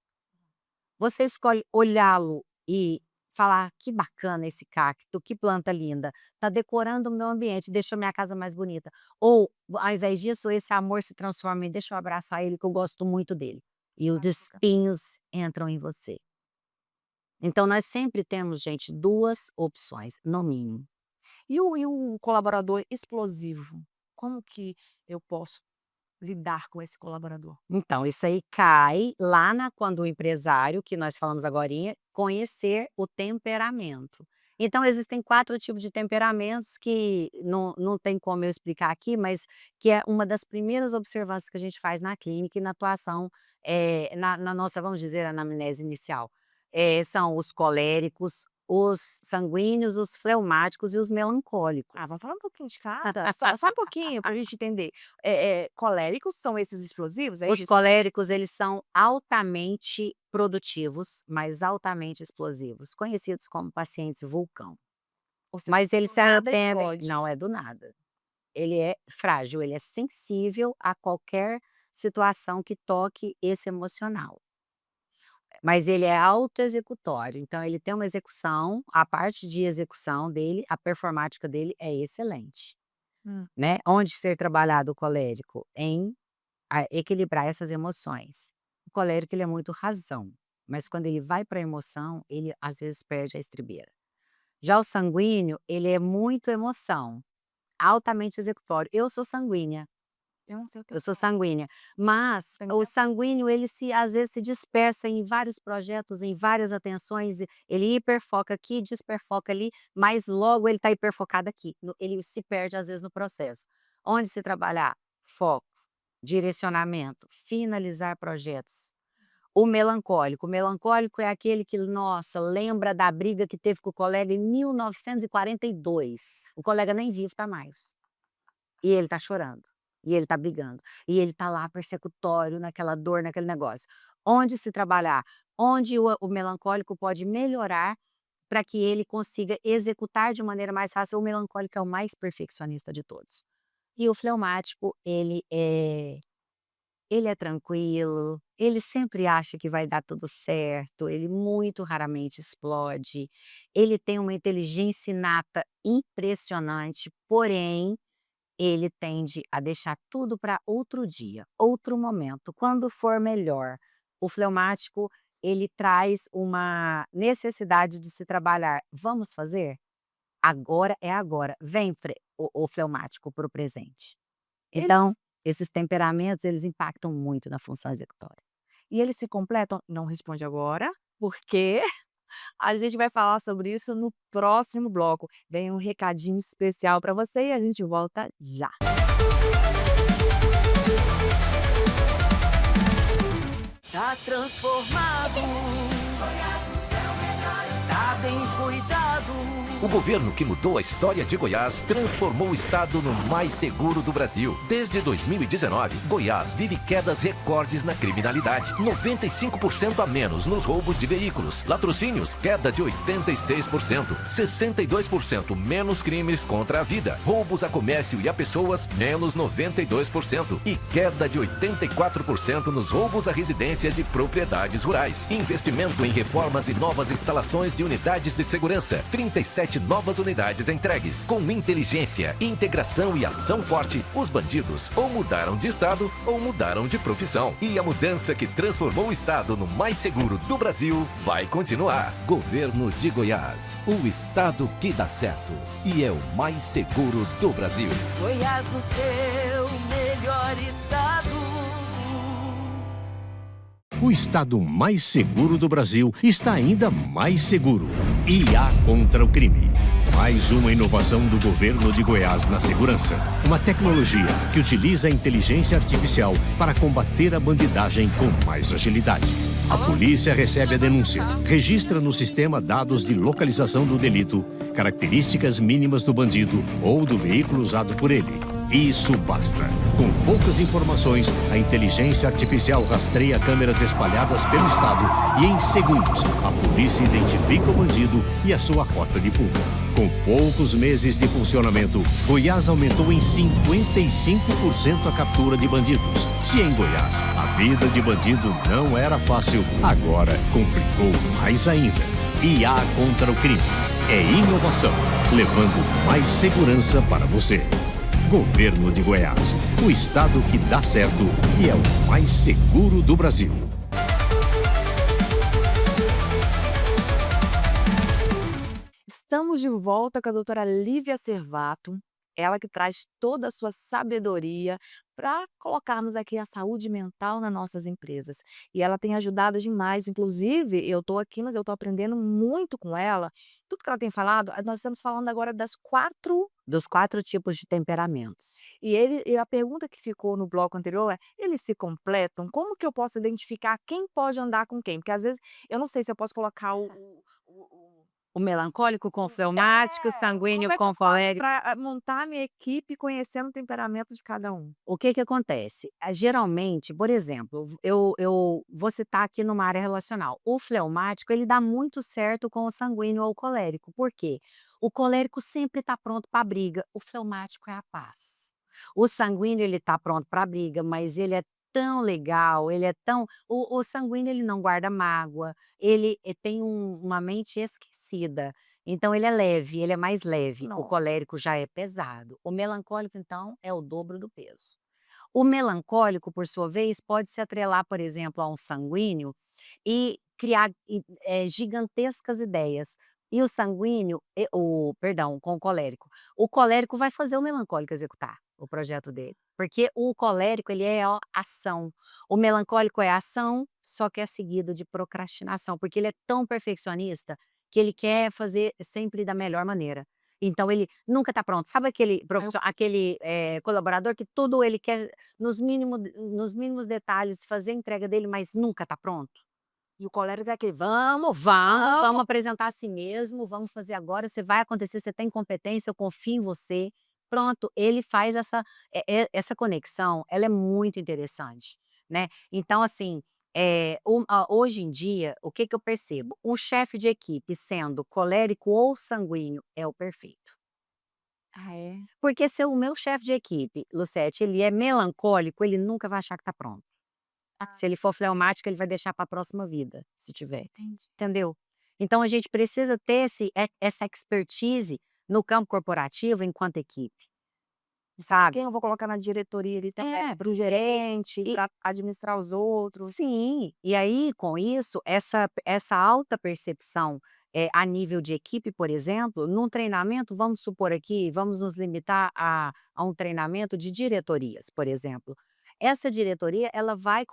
B: Você escolhe olhá-lo e falar: "Que bacana esse cacto, que planta linda, tá decorando o meu ambiente, deixou minha casa mais bonita". Ou, ao invés disso, esse amor se transforma em: "Deixa eu abraçar ele que eu gosto muito dele", e os
A: Machuca.
B: espinhos entram em você. Então nós sempre temos, gente, 2 opções, no mínimo.
A: E o colaborador explosivo? Como que eu posso lidar com esse colaborador?
B: Então, isso aí cai lá na quando o empresário, que nós falamos agorinha, conhecer o temperamento. Então existem 4 tipos de temperamentos que não tem como eu explicar aqui, mas que é uma das primeiras observâncias que a gente faz na clínica e na atuação, na nossa, vamos dizer, anamnese inicial. São os coléricos, os sanguíneos, os fleumáticos e os melancólicos.
A: Ah, vamos falar um pouquinho de cada? Só um pouquinho pra gente entender. Coléricos são esses explosivos, é
B: Os
A: isso?
B: coléricos, eles são altamente produtivos, mas altamente explosivos, conhecidos como pacientes vulcão.
A: Ou seja,
B: Mas eles
A: do
B: se
A: nada
B: atendem
A: explode.
B: não é do nada. Ele é frágil, ele é sensível a qualquer situação que toque esse emocional. Mas ele é autoexecutório, então ele tem uma execução, a parte de execução dele, a performática dele é excelente,
A: Hum.
B: né. Onde ser trabalhado o colérico? Em a equilibrar essas emoções. O colérico ele é muito razão, mas quando ele vai para a emoção, ele às vezes perde a estribeira. Já o sanguíneo, ele é muito emoção, altamente executório. Eu sou sanguínea,
A: Eu não sei o que eu
B: eu sou
A: sou.
B: sanguínea, mas
A: Tem
B: o
A: tempo.
B: sanguíneo ele às vezes se dispersa em vários projetos, em várias atenções, ele hiperfoca aqui, desperfoca ali, mas logo ele está hiperfocado aqui, ele se perde às vezes no processo. Onde se trabalhar? Foco. Direcionamento, finalizar projetos. O melancólico é aquele que, nossa, lembra da briga que teve com o colega em 1942. O colega nem vivo tá mais. E ele tá chorando, e ele tá brigando, e ele tá lá persecutório, naquela dor, naquele negócio. Onde se trabalhar? Onde o melancólico pode melhorar para que ele consiga executar de maneira mais fácil. O melancólico é o mais perfeccionista de todos. E o fleumático, ele é tranquilo, ele sempre acha que vai dar tudo certo, ele muito raramente explode, ele tem uma inteligência inata impressionante, porém, ele tende a deixar tudo para outro dia, outro momento, quando for melhor. O fleumático, ele traz uma necessidade de se trabalhar. Vamos fazer? Agora é agora. Vem o fleumático para o presente. Então,
A: Eles
B: esses temperamentos, eles impactam muito na função executória.
A: e eles se completam? Não responde agora, porque a gente vai falar sobre isso no próximo bloco. Vem um recadinho especial para você e a gente volta já.
G: Tá transformado, tá bem cuidado.
H: O governo que mudou a história de Goiás transformou o estado no mais seguro do Brasil. Desde 2019, Goiás vive quedas recordes na criminalidade. 95% a menos nos roubos de veículos. Latrocínios, queda de 86%. 62% menos crimes contra a vida. Roubos a comércio e a pessoas, menos 92%. E queda de 84% nos roubos a residências e propriedades rurais. Investimento em reformas e novas instalações de unidades de segurança. 37 novas unidades entregues. Com inteligência, integração e ação forte, os bandidos ou mudaram de estado ou mudaram de profissão. E a mudança que transformou o estado no mais seguro do Brasil vai continuar. Governo de Goiás, o estado que dá certo e é o mais seguro do Brasil.
G: Goiás no seu melhor estado.
I: O estado mais seguro do Brasil está ainda mais seguro. IA contra o crime. Mais uma inovação do governo de Goiás na segurança. Uma tecnologia que utiliza a inteligência artificial para combater a bandidagem com mais agilidade. A polícia recebe a denúncia, registra no sistema dados de localização do delito, características mínimas do bandido ou do veículo usado por ele. Isso basta. Com poucas informações, a inteligência artificial rastreia câmeras espalhadas pelo estado e, em segundos, a polícia identifica o bandido e a sua rota de fuga. Com poucos meses de funcionamento, Goiás aumentou em 55% a captura de bandidos. Se em Goiás a vida de bandido não era fácil, agora complicou mais ainda. IA contra o crime. É inovação, levando mais segurança para você. Governo de Goiás, o estado que dá certo e é o mais seguro do Brasil.
A: Estamos de volta com a doutora Lívia Cervato, ela que traz toda a sua sabedoria para colocarmos aqui a saúde mental nas nossas empresas. E ela tem ajudado demais, inclusive eu estou aqui, mas eu estou aprendendo muito com ela. Tudo que ela tem falado, nós estamos falando agora das 4
B: Dos 4 tipos de temperamentos.
A: e a pergunta que ficou no bloco anterior é: eles se completam? Como que eu posso identificar quem pode andar com quem? Porque às vezes eu não sei se eu posso colocar
B: O melancólico com o fleumático, o sanguíneo
A: como é que
B: com
A: eu
B: o
A: faço
B: colérico.
A: para montar a minha equipe conhecendo o temperamento de cada um?
B: O que que acontece? Geralmente, por exemplo, eu vou citar aqui numa área relacional. O fleumático, ele dá muito certo com o sanguíneo ou o colérico. Por quê? O colérico sempre está pronto para a briga, o fleumático é a paz. O sanguíneo, ele está pronto para a briga, mas ele é tão legal, ele é tão o sanguíneo, ele não guarda mágoa, ele, tem uma mente esquecida, então ele é leve, ele é mais leve. O
A: Nossa.
B: colérico já é pesado. O melancólico, então, é o dobro do peso. O melancólico, por sua vez, pode se atrelar, por exemplo, a um sanguíneo e criar gigantescas ideias. E o sanguíneo, perdão, com o colérico vai fazer o melancólico executar o projeto dele, porque o colérico, ele é ó, ação. O melancólico é ação, só que é seguido de procrastinação, porque ele é tão perfeccionista que ele quer fazer sempre da melhor maneira. Então ele nunca está pronto. Sabe aquele aquele, colaborador que tudo ele quer nos mínimos detalhes fazer a entrega dele, mas nunca está pronto?
A: E o colérico é aquele: "Vamos,
B: Vamos apresentar a si mesmo, vamos fazer agora, você vai acontecer, você tem competência, eu confio em você". Pronto, ele faz essa conexão, ela é muito interessante, né. Então assim, hoje em dia, o que que eu percebo? Um chefe de equipe sendo colérico ou sanguíneo é o perfeito.
A: Ah, é?
B: Porque se o meu chefe de equipe, Lucete, ele é melancólico, ele nunca vai achar que está pronto.
A: Ah,
B: Se ele for fleumático, ele vai deixar para a próxima vida, se tiver,
A: entendi.
B: entendeu? Então a gente precisa ter essa expertise no campo corporativo enquanto equipe. sabe.
A: Quem eu vou colocar na diretoria ali também,
B: É,
A: para o gerente,
B: e
A: para administrar os outros.
B: sim, e aí com isso, essa alta percepção, a nível de equipe, por exemplo, num treinamento, vamos supor aqui, vamos nos limitar a um treinamento de diretorias, por exemplo. Essa diretoria, ela vai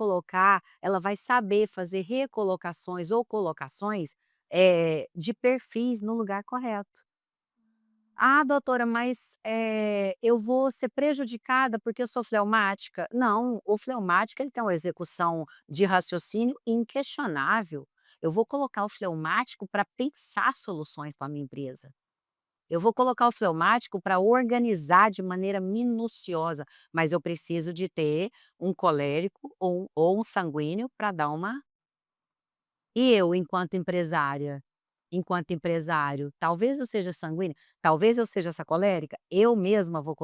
B: saber fazer recolocações ou colocações, de perfis no lugar correto. "Ah, doutora, mas, eu vou ser prejudicada porque eu sou fleumática". Não, o fleumático ele tem uma execução de raciocínio inquestionável. Eu vou colocar o fleumático para pensar soluções para a minha empresa. Eu vou colocar o fleumático para organizar de maneira minuciosa, mas eu preciso de ter um colérico ou um sanguíneo para dar uma e eu, enquanto empresário, talvez eu seja sanguínea, talvez eu seja essa colérica, eu mesma vou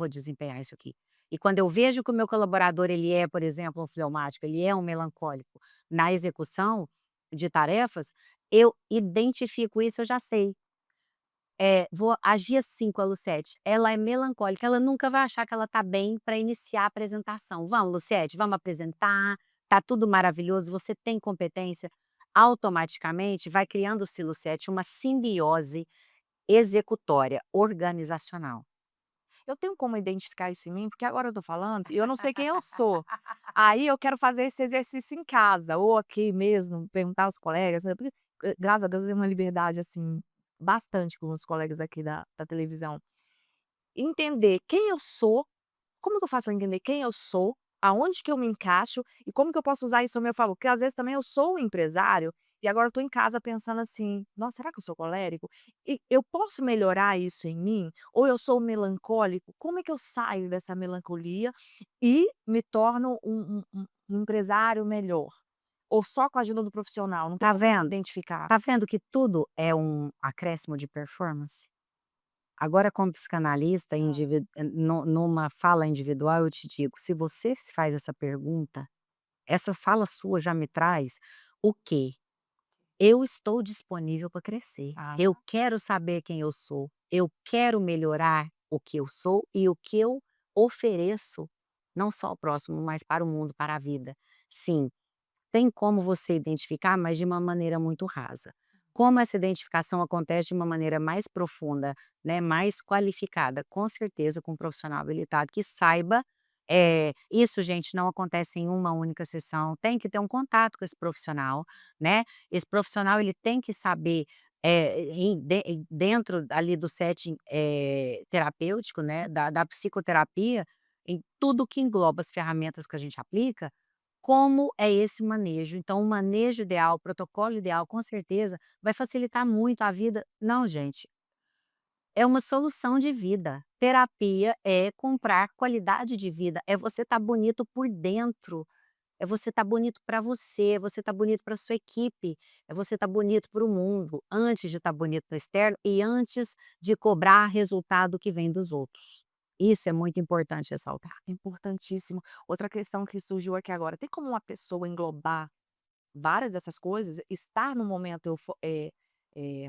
B: desempenhar isso aqui. E quando eu vejo que o meu colaborador, ele é, por exemplo, um fleumático, ele é um melancólico na execução de tarefas, eu identifico isso, eu já sei. Vou agir assim com a Luciete, ela é melancólica, ela nunca vai achar que ela está bem para iniciar a apresentação. "Vamos, Luciete, vamos apresentar, tá tudo maravilhoso, você tem competência". Automaticamente vai criando-se, Luciete, uma simbiose executória, organizacional.
A: Eu tenho como identificar isso em mim, porque agora eu tô falando e eu não sei quem eu sou. Aí eu quero fazer esse exercício em casa ou aqui mesmo, perguntar aos colegas, sabe, porque, graças a Deus eu tenho uma liberdade, assim, bastante com os colegas aqui da televisão. Entender quem eu sou, como que eu faço para entender quem eu sou, aonde que eu me encaixo e como que eu posso usar isso a meu favor? Porque às vezes também eu sou um empresário e agora eu tô em casa pensando assim: "Nossa, será que eu sou colérico? E eu posso melhorar isso em mim? Ou eu sou melancólico? Como é que eu saio dessa melancolia e me torno um empresário melhor? Ou só com a ajuda do profissional? Não tem
B: Tá
A: como
B: vendo?
A: identificar?"
B: Tá vendo que tudo é um acréscimo de performance? Agora como psicanalista numa fala individual eu te digo, se você se faz essa pergunta, essa fala sua já me traz o quê? Eu estou disponível para crescer.
A: Ah,
B: Eu quero saber quem eu sou. Eu quero melhorar o que eu sou e o que eu ofereço, não só ao próximo, mas para o mundo, para a vida. Sim, tem como você identificar, mas de uma maneira muito rasa. Como essa identificação acontece de uma maneira mais profunda, né, mais qualificada, com certeza com um profissional habilitado que saiba, isso gente não acontece em uma única sessão, tem que ter um contato com esse profissional, né, esse profissional ele tem que saber, dentro ali do setting, terapêutico, né, da psicoterapia, em tudo que engloba as ferramentas que a gente aplica, como é esse manejo? Então, o manejo ideal, o protocolo ideal, com certeza, vai facilitar muito a vida. Não, gente, é uma solução de vida. Terapia é comprar qualidade de vida, é você estar bonito por dentro, é você estar bonito para você, é você estar bonito para sua equipe, é você estar bonito para o mundo, antes de estar bonito no externo e antes de cobrar resultado que vem dos outros. Isso é muito importante ressaltar.
A: importantíssimo. Outra questão que surgiu aqui agora, tem como uma pessoa englobar várias dessas coisas, estar no momento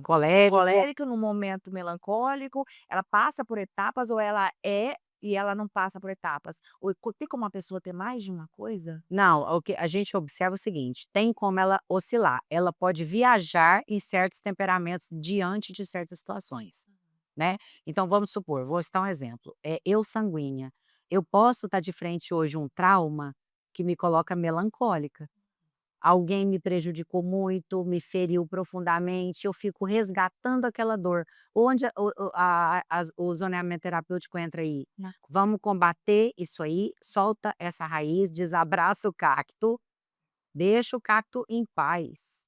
B: Colérico.
A: colérico, no momento melancólico, ela passa por etapas ou ela é e ela não passa por etapas? Ou tem como uma pessoa ter mais de uma coisa?
B: Não, o que a gente observa é o seguinte, tem como ela oscilar, ela pode viajar em certos temperamentos diante de certas situações, né. Então vamos supor, vou citar um exemplo, eu sanguínea, eu posso estar de frente hoje um trauma que me coloca melancólica. Alguém me prejudicou muito, me feriu profundamente, eu fico resgatando aquela dor. Onde o zoneamento terapêutico entra aí?
A: Na
B: Vamos combater isso aí, solta essa raiz, desabraça o cacto, deixa o cacto em paz.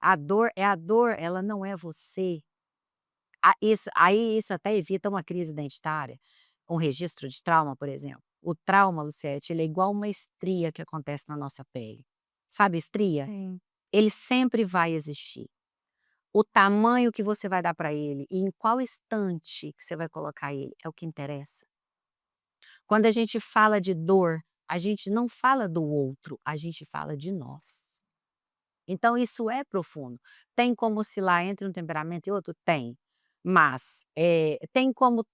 B: A dor é a dor, ela não é você. Isso até evita uma crise identitária, um registro de trauma, por exemplo. O trauma, Luciete, ele é igual uma estria que acontece na nossa pele. Sabe estria?
A: sim.
B: Ele sempre vai existir. O tamanho que você vai dar para ele e em qual estante que você vai colocar ele, é o que interessa. Quando a gente fala de dor, a gente não fala do outro, a gente fala de nós. Então isso é profundo. Tem como oscilar entre um temperamento e outro? Tem. Mas, tem como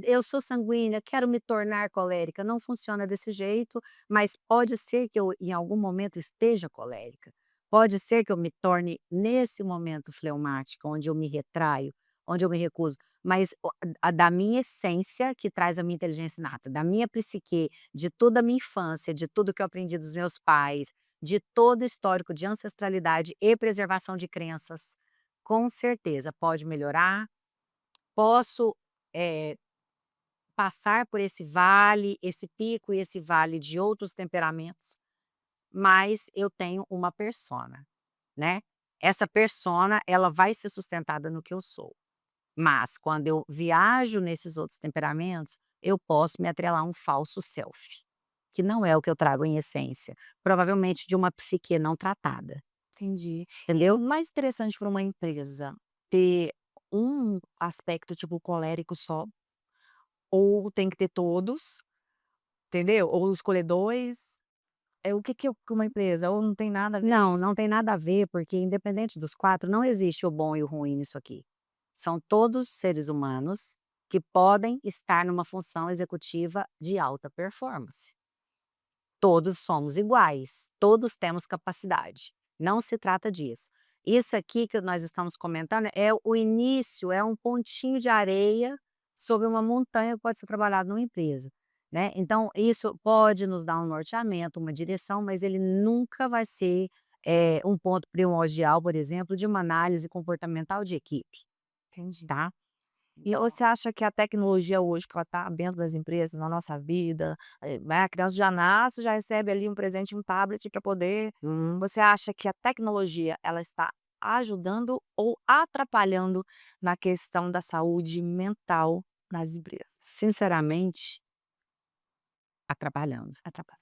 B: eu sou sanguínea, quero me tornar colérica. Não funciona desse jeito, mas pode ser que eu, em algum momento, esteja colérica. Pode ser que eu me torne, nesse momento, fleumática, onde eu me retraio, onde eu me recuso. Mas da minha essência, que traz a minha inteligência inata, da minha psique, de toda a minha infância, de tudo que eu aprendi dos meus pais, de todo o histórico de ancestralidade e preservação de crenças, com certeza pode melhorar. Posso, eh, passar por esse vale, esse pico e esse vale de outros temperamentos, mas eu tenho uma persona, né. Essa persona, ela vai ser sustentada no que eu sou, mas quando eu viajo nesses outros temperamentos, eu posso me atrelar a um falso self, que não é o que eu trago em essência, provavelmente de uma psique não tratada,
A: Entendi. E
B: entendeu?
A: mais interessante para uma empresa ter um aspecto, tipo, colérico só, ou tem que ter todos, entendeu? Ou escolher 2, o que que uma empresa ou não tem nada a ver
B: Não,
A: isso?
B: não tem nada a ver, porque independente dos 4, não existe o bom e o ruim nisso aqui. São todos seres humanos que podem estar numa função executiva de alta performance. Todos somos iguais, todos temos capacidade, não se trata disso. Isso aqui que nós estamos comentando é o início, é um pontinho de areia sobre uma montanha que pode ser trabalhado numa empresa, né. Então isso pode nos dar um norteamento, uma direção, mas ele nunca vai ser, um ponto primordial, por exemplo, de uma análise comportamental de equipe,
A: Entendi.
B: tá.
A: E
B: Então
A: você acha que a tecnologia hoje que ela está dentro das empresas, na nossa vida, né, a criança já nasce, já recebe ali um presente, um tablet para poder você acha que a tecnologia ela está ajudando ou atrapalhando na questão da saúde mental nas empresas?
B: sinceramente, atrapalhando.
A: Atrapalha.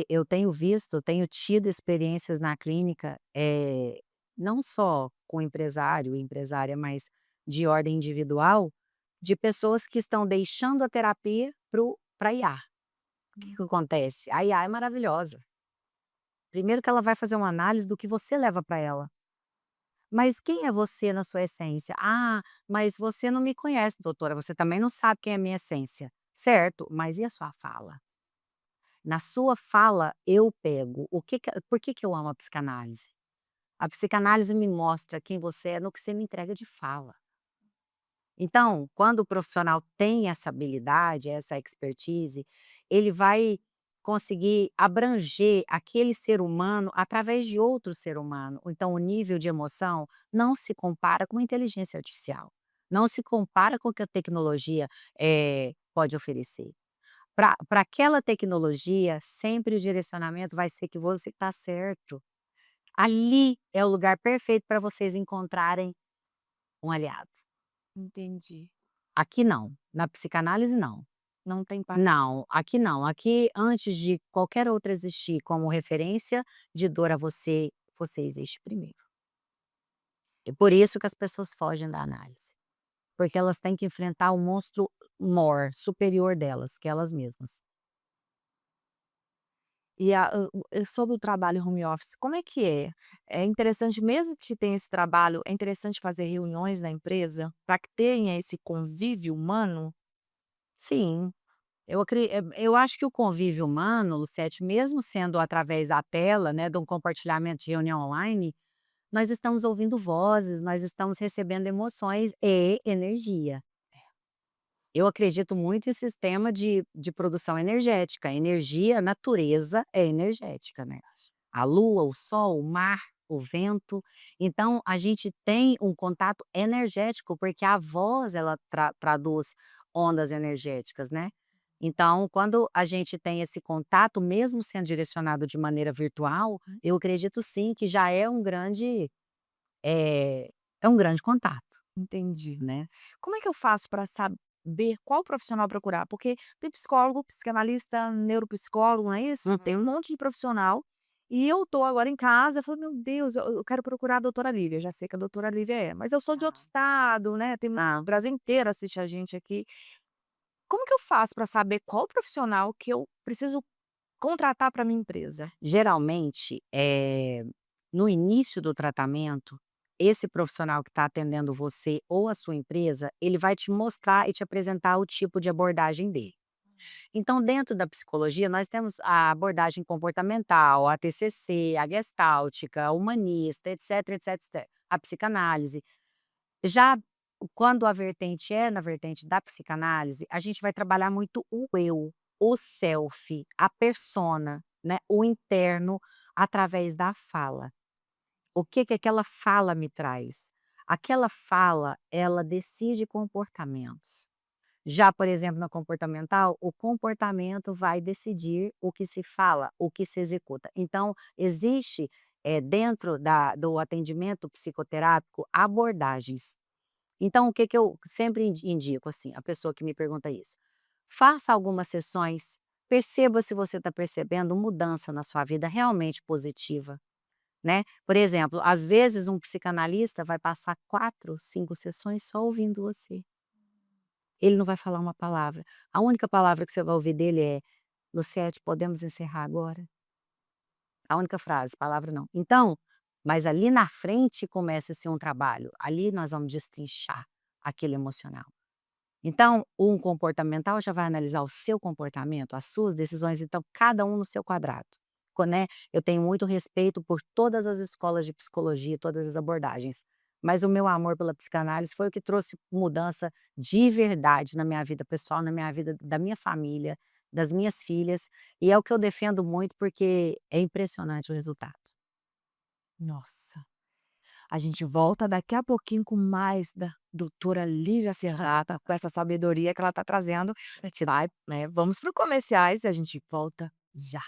B: Eu tenho visto, tenho tido experiências na clínica, não só com empresário e empresária, mas de ordem individual, de pessoas que estão deixando a terapia para IA. O que que acontece? A IA é maravilhosa. Primeiro que ela vai fazer uma análise do que você leva para ela. Mas quem é você na sua essência? "Ah, mas você não me conhece doutora, você também não sabe quem é a minha essência". Certo, mas e a sua fala? Na sua fala, eu pego o que que por que que eu amo a psicanálise? A psicanálise me mostra quem você é no que você me entrega de fala. Então, quando o profissional tem essa habilidade, essa expertise, ele vai conseguir abranger aquele ser humano através de outro ser humano. Então, o nível de emoção não se compara com a inteligência artificial, não se compara com o que a tecnologia, pode oferecer. Para aquela tecnologia, sempre o direcionamento vai ser que você está certo. Ali é o lugar perfeito para vocês encontrarem um aliado.
A: Entendi.
B: Aqui não, na psicanálise não.
A: Não tem par
B: Não, aqui não. Aqui, antes de qualquer outra existir como referência de dor a você, você existe primeiro. É por isso que as pessoas fogem da análise, porque elas têm que enfrentar o monstro superior delas, que é elas mesmas.
A: E sobre o trabalho home office, como é que é? É interessante mesmo que tenha esse trabalho, é interessante fazer reuniões na empresa para que tenha esse convívio humano?
B: Sim. Eu acho que o convívio humano, Luciete, mesmo sendo através da tela, né, de um compartilhamento de reunião online, nós estamos ouvindo vozes, nós estamos recebendo emoções e energia. Eu acredito muito em sistema de produção energética. Energia, a natureza é energética, né. A lua, o sol, o mar, o vento. Então a gente tem um contato energético, porque a voz ela traduz ondas energéticas, né. Então quando a gente tem esse contato, mesmo sendo direcionado de maneira virtual, eu acredito sim que já eh, é um grande contato,
A: Entendi.
B: né.
A: Como é que eu faço para saber qual profissional procurar? Porque tem psicólogo, psicanalista, neuropsicólogo, não é isso? Tem um monte de profissional, e eu tô agora em casa, eu falo: "Meu Deus, eu quero procurar a doutora Lívia", já sei que a doutora Lívia é, mas eu sou de outro
B: Tá.
A: estado, né, tem o Brasil inteiro assiste a gente aqui. Como que eu faço para saber qual profissional que eu preciso contratar para minha empresa?
B: Geralmente, no início do tratamento, esse profissional que está atendendo você ou a sua empresa, ele vai te mostrar e te apresentar o tipo de abordagem dele. Então, dentro da psicologia, nós temos a abordagem comportamental, a TCC, a gestáltica, a humanista, etc, etc, etc, a psicanálise. Já quando a vertente é na vertente da psicanálise, a gente vai trabalhar muito o eu, o self, a persona, né, o interno, através da fala. O que que aquela fala me traz? Aquela fala, ela decide comportamentos. Já, por exemplo, na comportamental, o comportamento vai decidir o que se fala, o que se executa. Então, existe, dentro do atendimento psicoterápico, abordagens. Então, o que que eu sempre indico, assim, a pessoa que me pergunta isso? Faça algumas sessões, perceba se você está percebendo mudança na sua vida realmente positiva, né. Por exemplo, às vezes um psicanalista vai passar 4, 5 sessões só ouvindo você. Ele não vai falar uma palavra. A única palavra que você vai ouvir dele é: "Luciete, podemos encerrar agora?". A única frase, palavra não. Então, mas ali na frente começa-se um trabalho, ali nós vamos destrinchar aquele emocional. Então, um comportamental já vai analisar o seu comportamento, as suas decisões, então cada um no seu quadrado, né. Eu tenho muito respeito por todas as escolas de psicologia, todas as abordagens, mas o meu amor pela psicanálise foi o que trouxe mudança de verdade na minha vida pessoal, na minha vida da minha família, das minhas filhas, e é o que eu defendo muito, porque é impressionante o resultado.
A: Nossa. A gente volta daqui a pouquinho com mais da doutora Lívia Serrata, com essa sabedoria que ela está trazendo. A gente vai, né, vamos para os comerciais e a gente volta já.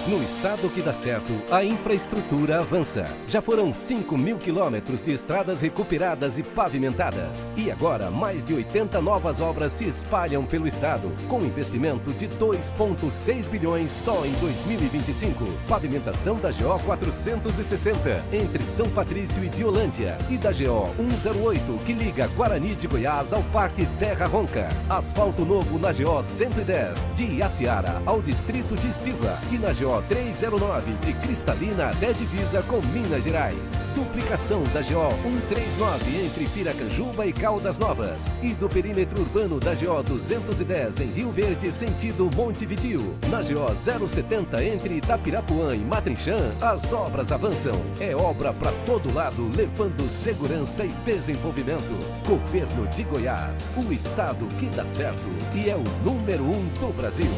H: No estado que dá certo, a infraestrutura avança. Já foram 5.000 quilômetros de estradas recuperadas e pavimentadas. E agora, mais de 80 novas obras se espalham pelo estado, com investimento de 2,6 bilhões só em 2025. Pavimentação da GO 460, entre São Patrício e Diolândia. E da GO 108, que liga Guarani de Goiás ao Parque Terra Ronca. Asfalto novo na GO 110, de Iaciara ao distrito de Estiva. E na GO 309, de Cristalina até divisa com Minas Gerais. Duplicação da GO 139 entre Piracanjuba e Caldas Novas. E do perímetro urbano da GO 210 em Rio Verde, sentido Montevidéu. Na GO 070 entre Itapirapuã e Matrinchã, as obras avançam. É obra para todo lado, levando segurança e desenvolvimento. Governo de Goiás, o estado que dá certo e é o número 1 do Brasil.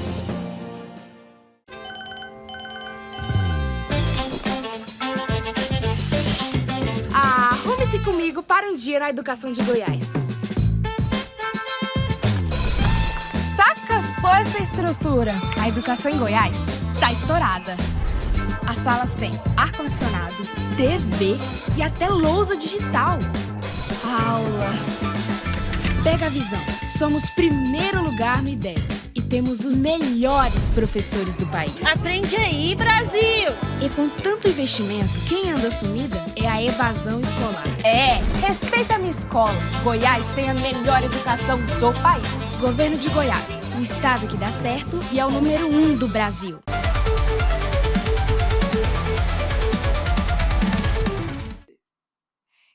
J: Arrume-se comigo para um dia na educação de Goiás. Saca só essa estrutura. A educação em Goiás tá estourada. As salas têm ar-condicionado, TV e até lousa digital. Aulas. Pega a visão. Somos primeiro lugar no IDEB e temos os melhores professores do país.
G: Aprende aí, Brasil!
J: E com tanto investimento, quem anda sumida é a evasão escolar. Respeita a minha escola. Goiás tem a melhor educação do país. Governo de Goiás, o estado que dá certo e é o número 1 do Brasil.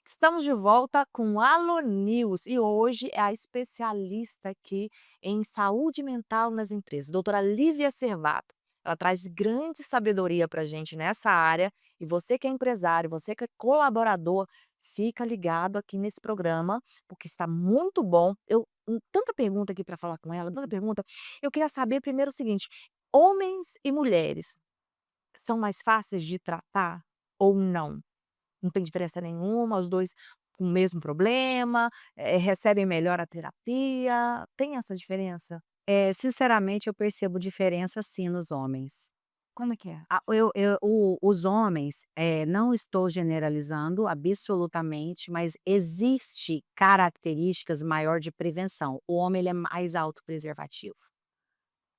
A: Estamos de volta com Alô News e hoje é a especialista aqui em saúde mental nas empresas, doutora Lívia Servato. Ela traz grande sabedoria para a gente nessa área e você que é empresário, você que é colaborador, fica ligado aqui nesse programa, porque está muito bom. Tanta pergunta aqui para falar com ela, tanta pergunta. Eu queria saber primeiro o seguinte: homens e mulheres são mais fáceis de tratar ou não? Não tem diferença nenhuma, os 2 com o mesmo problema, recebem melhor a terapia, tem essa diferença?
B: Sinceramente, eu percebo diferença sim nos homens.
A: Como é que é?
B: Os homens, não estou generalizando absolutamente, mas existe características maior de prevenção. O homem ele é mais autopreservativo.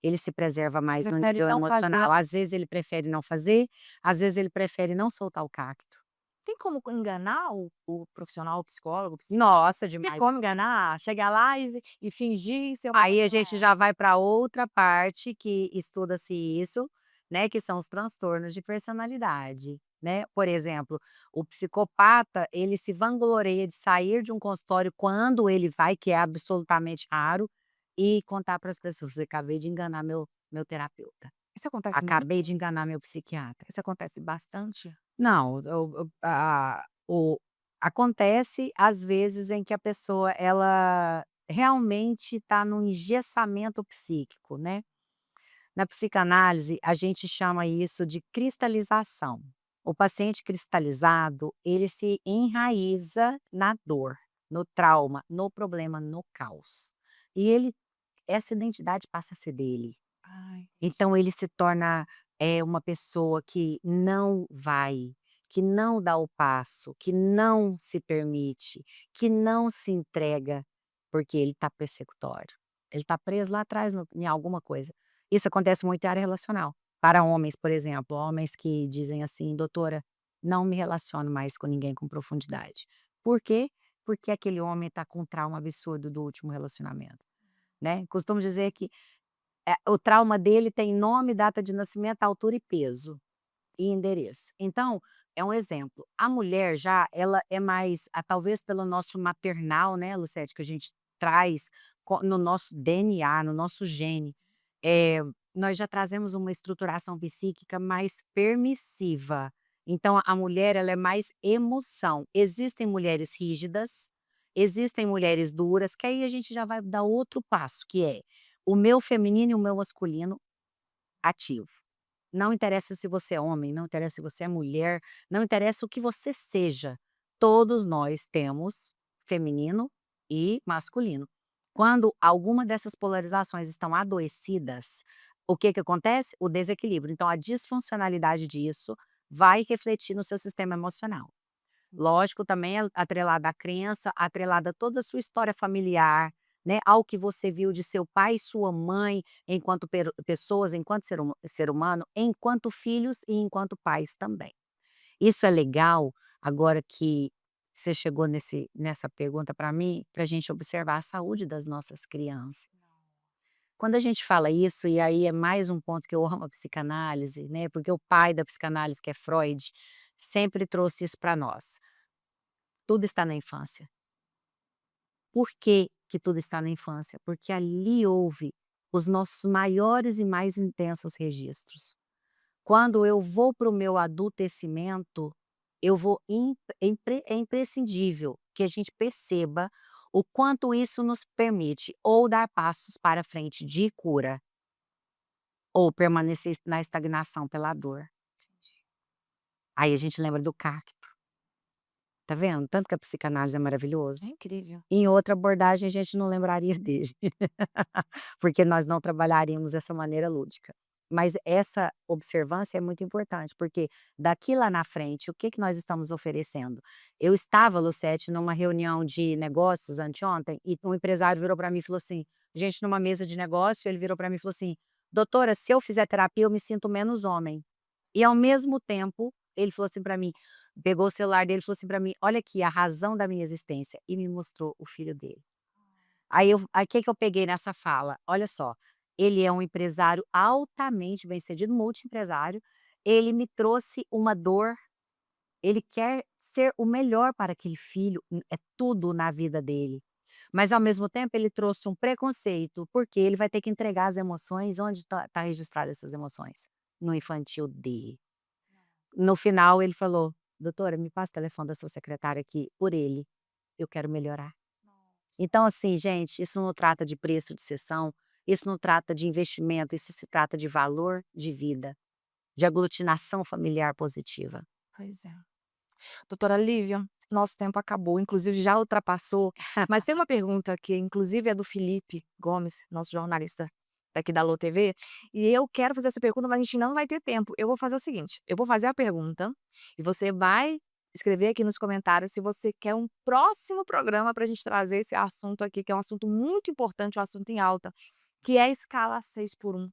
B: Ele se preserva mais no
A: Prefere
B: nível
A: não fazer.
B: emocional. Às vezes ele prefere não fazer, às vezes ele prefere não soltar o cacto.
A: Tem como enganar o profissional, o psicólogo,
B: Nossa,
A: tem
B: demais.
A: como enganar? Chegar lá e fingir ser uma
B: Aí a
A: pessoa
B: gente já vai para outra parte que estuda-se isso, né, que são os transtornos de personalidade, né. Por exemplo, o psicopata, ele se vangloria de sair de um consultório quando ele vai, que é absolutamente raro, e contar para as pessoas: "Acabei de enganar meu terapeuta,
A: Isso acontece muito?
B: acabei de enganar meu psiquiatra".
A: Isso acontece bastante?
B: Não, o acontece às vezes em que a pessoa ela realmente está num engessamento psíquico, né. Na psicanálise, a gente chama isso de cristalização. O paciente cristalizado, ele se enraiza na dor, no trauma, no problema, no caos. E ele essa identidade passa a ser dele.
A: Ai,
B: Então ele se torna, uma pessoa que não vai, que não dá o passo, que não se permite, que não se entrega, porque ele está persecutório. Ele está preso lá atrás no em alguma coisa. Isso acontece muito em área relacional. Para homens, por exemplo, homens que dizem assim: "Doutora, não me relaciono mais com ninguém com profundidade". Por quê? Porque aquele homem está com um trauma absurdo do último relacionamento, né. Costumo dizer que o trauma dele tem nome, data de nascimento, altura e peso, e endereço. Então, é um exemplo. A mulher já, ela é mais talvez pelo nosso maternal, né, Lucete, que a gente traz no nosso DNA, no nosso gene, eh, nós já trazemos uma estruturação psíquica mais permissiva. Então a mulher, ela é mais emoção. Existem mulheres rígidas, existem mulheres duras, que aí a gente já vai dar outro passo, que é o meu feminino e o meu masculino ativo. Não interessa se você é homem, não interessa se você é mulher, não interessa o que você seja, todos nós temos feminino e masculino. Quando alguma dessas polarizações estão adoecidas, o que que acontece? O desequilíbrio. Então a disfuncionalidade disso vai refletir no seu sistema emocional. Lógico, também é atrelada à crença, atrelada a toda a sua história familiar, né, ao que você viu de seu pai e sua mãe enquanto pessoas, enquanto ser humano, enquanto filhos e enquanto pais também. Isso é legal, agora que você chegou nessa pergunta para mim, para a gente observar a saúde das nossas crianças. Quando a gente fala isso, e aí é mais um ponto que eu amo a psicanálise, né, porque o pai da psicanálise, que é Freud, sempre trouxe isso para nós. Tudo está na infância. Por que que tudo está na infância? Porque ali houve os nossos maiores e mais intensos registros. Quando eu vou para o meu adultecimento, eu vou é imprescindível que a gente perceba o quanto isso nos permite ou dar passos para frente de cura, ou permanecer na estagnação pela dor. Aí a gente lembra do cacto, tá vendo? Tanto que a psicanálise é
A: é
B: maravilhoso.
A: incrível.
B: Em outra abordagem a gente não lembraria dele, porque nós não trabalharíamos dessa maneira lúdica. Mas essa observância é muito importante, porque daqui lá na frente, o que que nós estamos oferecendo? Eu estava, Lucete, numa reunião de negócios anteontem, e um empresário virou para mim e falou assim, gente numa mesa de negócio, ele virou para mim e falou assim: "Doutora, se eu fizer terapia eu me sinto menos homem". E ao mesmo tempo, ele falou assim para mim, pegou o celular dele e falou assim para mim: "Olha aqui a razão da minha existência", e me mostrou o filho dele. Aí que eu peguei nessa fala? Olha só, ele é um empresário altamente bem-sucedido, multiempresário, ele me trouxe uma dor, ele quer ser o melhor para aquele filho, é tudo na vida dele. Mas ao mesmo tempo ele trouxe um preconceito, porque ele vai ter que entregar as emoções, onde está registradas essas emoções? No infantil dele. No final ele falou: "Doutora, me passa o telefone da sua secretária aqui, por ele, eu quero melhorar". Então assim, gente, isso não trata de preço de sessão, isso não trata de investimento, isso se trata de valor de vida, de aglutinação familiar positiva.
A: Pois é. Doutora Lívia, nosso tempo acabou, inclusive já ultrapassou, mas tem uma pergunta que inclusive é do Felipe Gomes, nosso jornalista daqui da Alô TV, e eu quero fazer essa pergunta, mas a gente não vai ter tempo. Eu vou fazer o seguinte, eu vou fazer a pergunta e você vai escrever aqui nos comentários se você quer um próximo programa para a gente trazer esse assunto aqui, que é um assunto muito importante, um assunto em alta, que é a escala 6 por 1.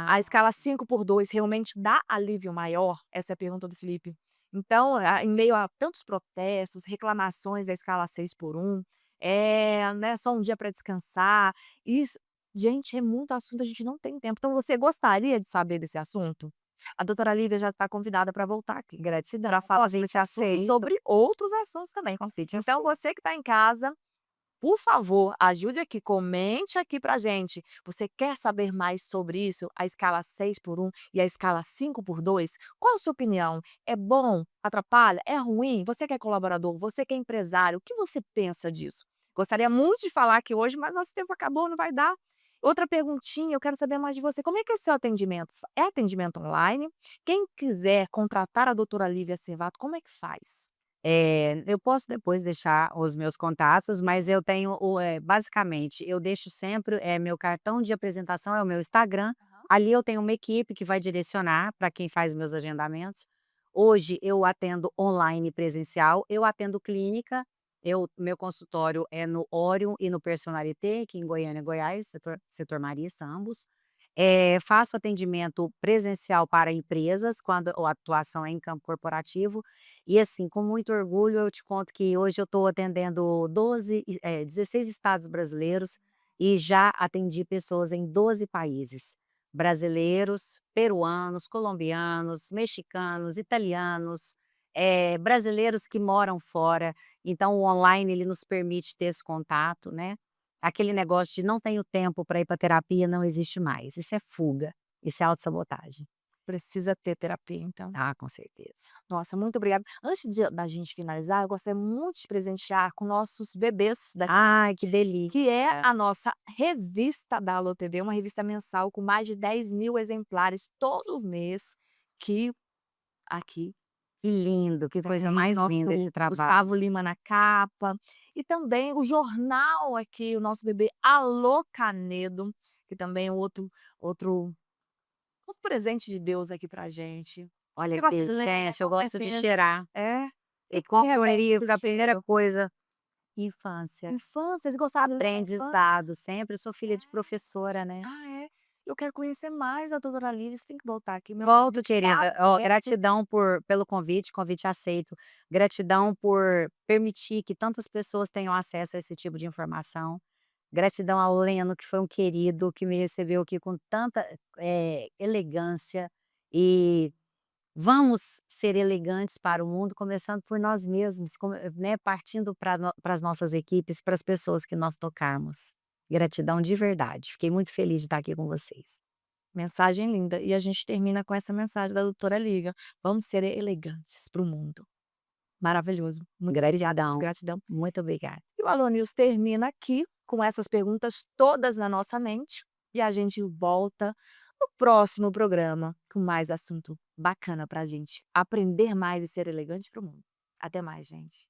A: A
B: Ah,
A: escala 5 por 2 realmente dá alívio maior? Essa é a pergunta do Felipe. Então, em meio a tantos protestos, reclamações da escala 6 por 1, né, só um dia para descansar, isso gente, é muito assunto, a gente não tem tempo. Então você gostaria de saber desse assunto? A doutora Lívia já está convidada para voltar aqui,
B: Gratidão.
A: para falar
B: Convite aceito.
A: sobre outros assuntos também.
B: Convite
A: Então, você que está em casa, por favor, ajude aqui, comente aqui pra gente. Você quer saber mais sobre isso? A escala 6x1 e a escala 5x2? Qual a sua opinião? É bom? Atrapalha? É ruim? Você que é colaborador? Você que é empresário? O que você pensa disso? Gostaria muito de falar aqui hoje, mas nosso tempo acabou, não vai dar. Outra perguntinha, eu quero saber mais de você. Como é que é seu atendimento? É atendimento online? Quem quiser contratar a doutora Lívia Cervato, como é que faz?
B: Eu posso depois deixar os meus contatos, mas eu tenho basicamente, eu deixo sempre, meu cartão de apresentação é o meu Instagram, ali eu tenho uma equipe que vai direcionar para quem faz meus agendamentos. Hoje eu atendo online e presencial, eu atendo clínica, meu consultório é no Orion e no Personalité, aqui em Goiânia, Goiás, setor Marista, ambos. Faço atendimento presencial para empresas, quando a atuação é em campo corporativo, e assim, com muito orgulho, eu te conto que hoje eu estou atendendo 16 estados brasileiros e já atendi pessoas em 12 países. Brasileiros, peruanos, colombianos, mexicanos, italianos, brasileiros que moram fora. Então, o online ele nos permite ter esse contato, né? Aquele negócio de não tenho tempo para ir para terapia não existe mais. Isso é fuga, isso é autossabotagem.
A: Precisa ter terapia, então.
B: Ah, com certeza.
A: Nossa, muito obrigada. Antes da gente finalizar, eu gostaria muito de presentear com nossos bebês daqui,
B: Ai, que delícia.
A: que é a nossa revista da Alô TV, uma revista mensal com mais de 10.000 exemplares todo mês, que aqui
B: Que lindo, que coisa mais
A: nosso
B: linda esse trabalho.
A: Gustavo Lima na capa, e também o jornal aqui, o nosso bebê Alô Canedo, que também é outro presente de Deus aqui pra gente.
B: Olha
A: Você gosta
B: que
A: de ler?
B: gente, eu
A: Com
B: gosto de
A: certeza.
B: cheirar.
A: É?
B: E compro livro, a primeira coisa, infância.
A: Infância, vocês gostaram da infância?
B: Aprendizado, sempre. Eu sou filha de professora, né?
A: Ah, é? Eu quero conhecer mais a doutora Lívia, você tem que voltar aqui.
B: Volto, querida. Ó,
A: é
B: gratidão pelo convite aceito. Gratidão por permitir que tantas pessoas tenham acesso a esse tipo de informação. Gratidão ao Leno, que foi um querido, que me recebeu aqui com tanta elegância. E vamos ser elegantes para o mundo, começando por nós mesmos, né, partindo para as nossas equipes, para as pessoas que nós tocarmos. Gratidão de verdade. Fiquei muito feliz de estar aqui com vocês.
A: Mensagem linda. E a gente termina com essa mensagem da doutora Lívia. Vamos ser elegantes para o mundo. Maravilhoso. Muito obrigada.
B: Gratidão.
A: Gratidão.
B: Muito obrigada.
A: E o Alô News termina aqui com essas perguntas todas na nossa mente. E a gente volta no próximo programa com mais assunto bacana pra gente aprender mais e ser elegante para o mundo. Até mais, gente.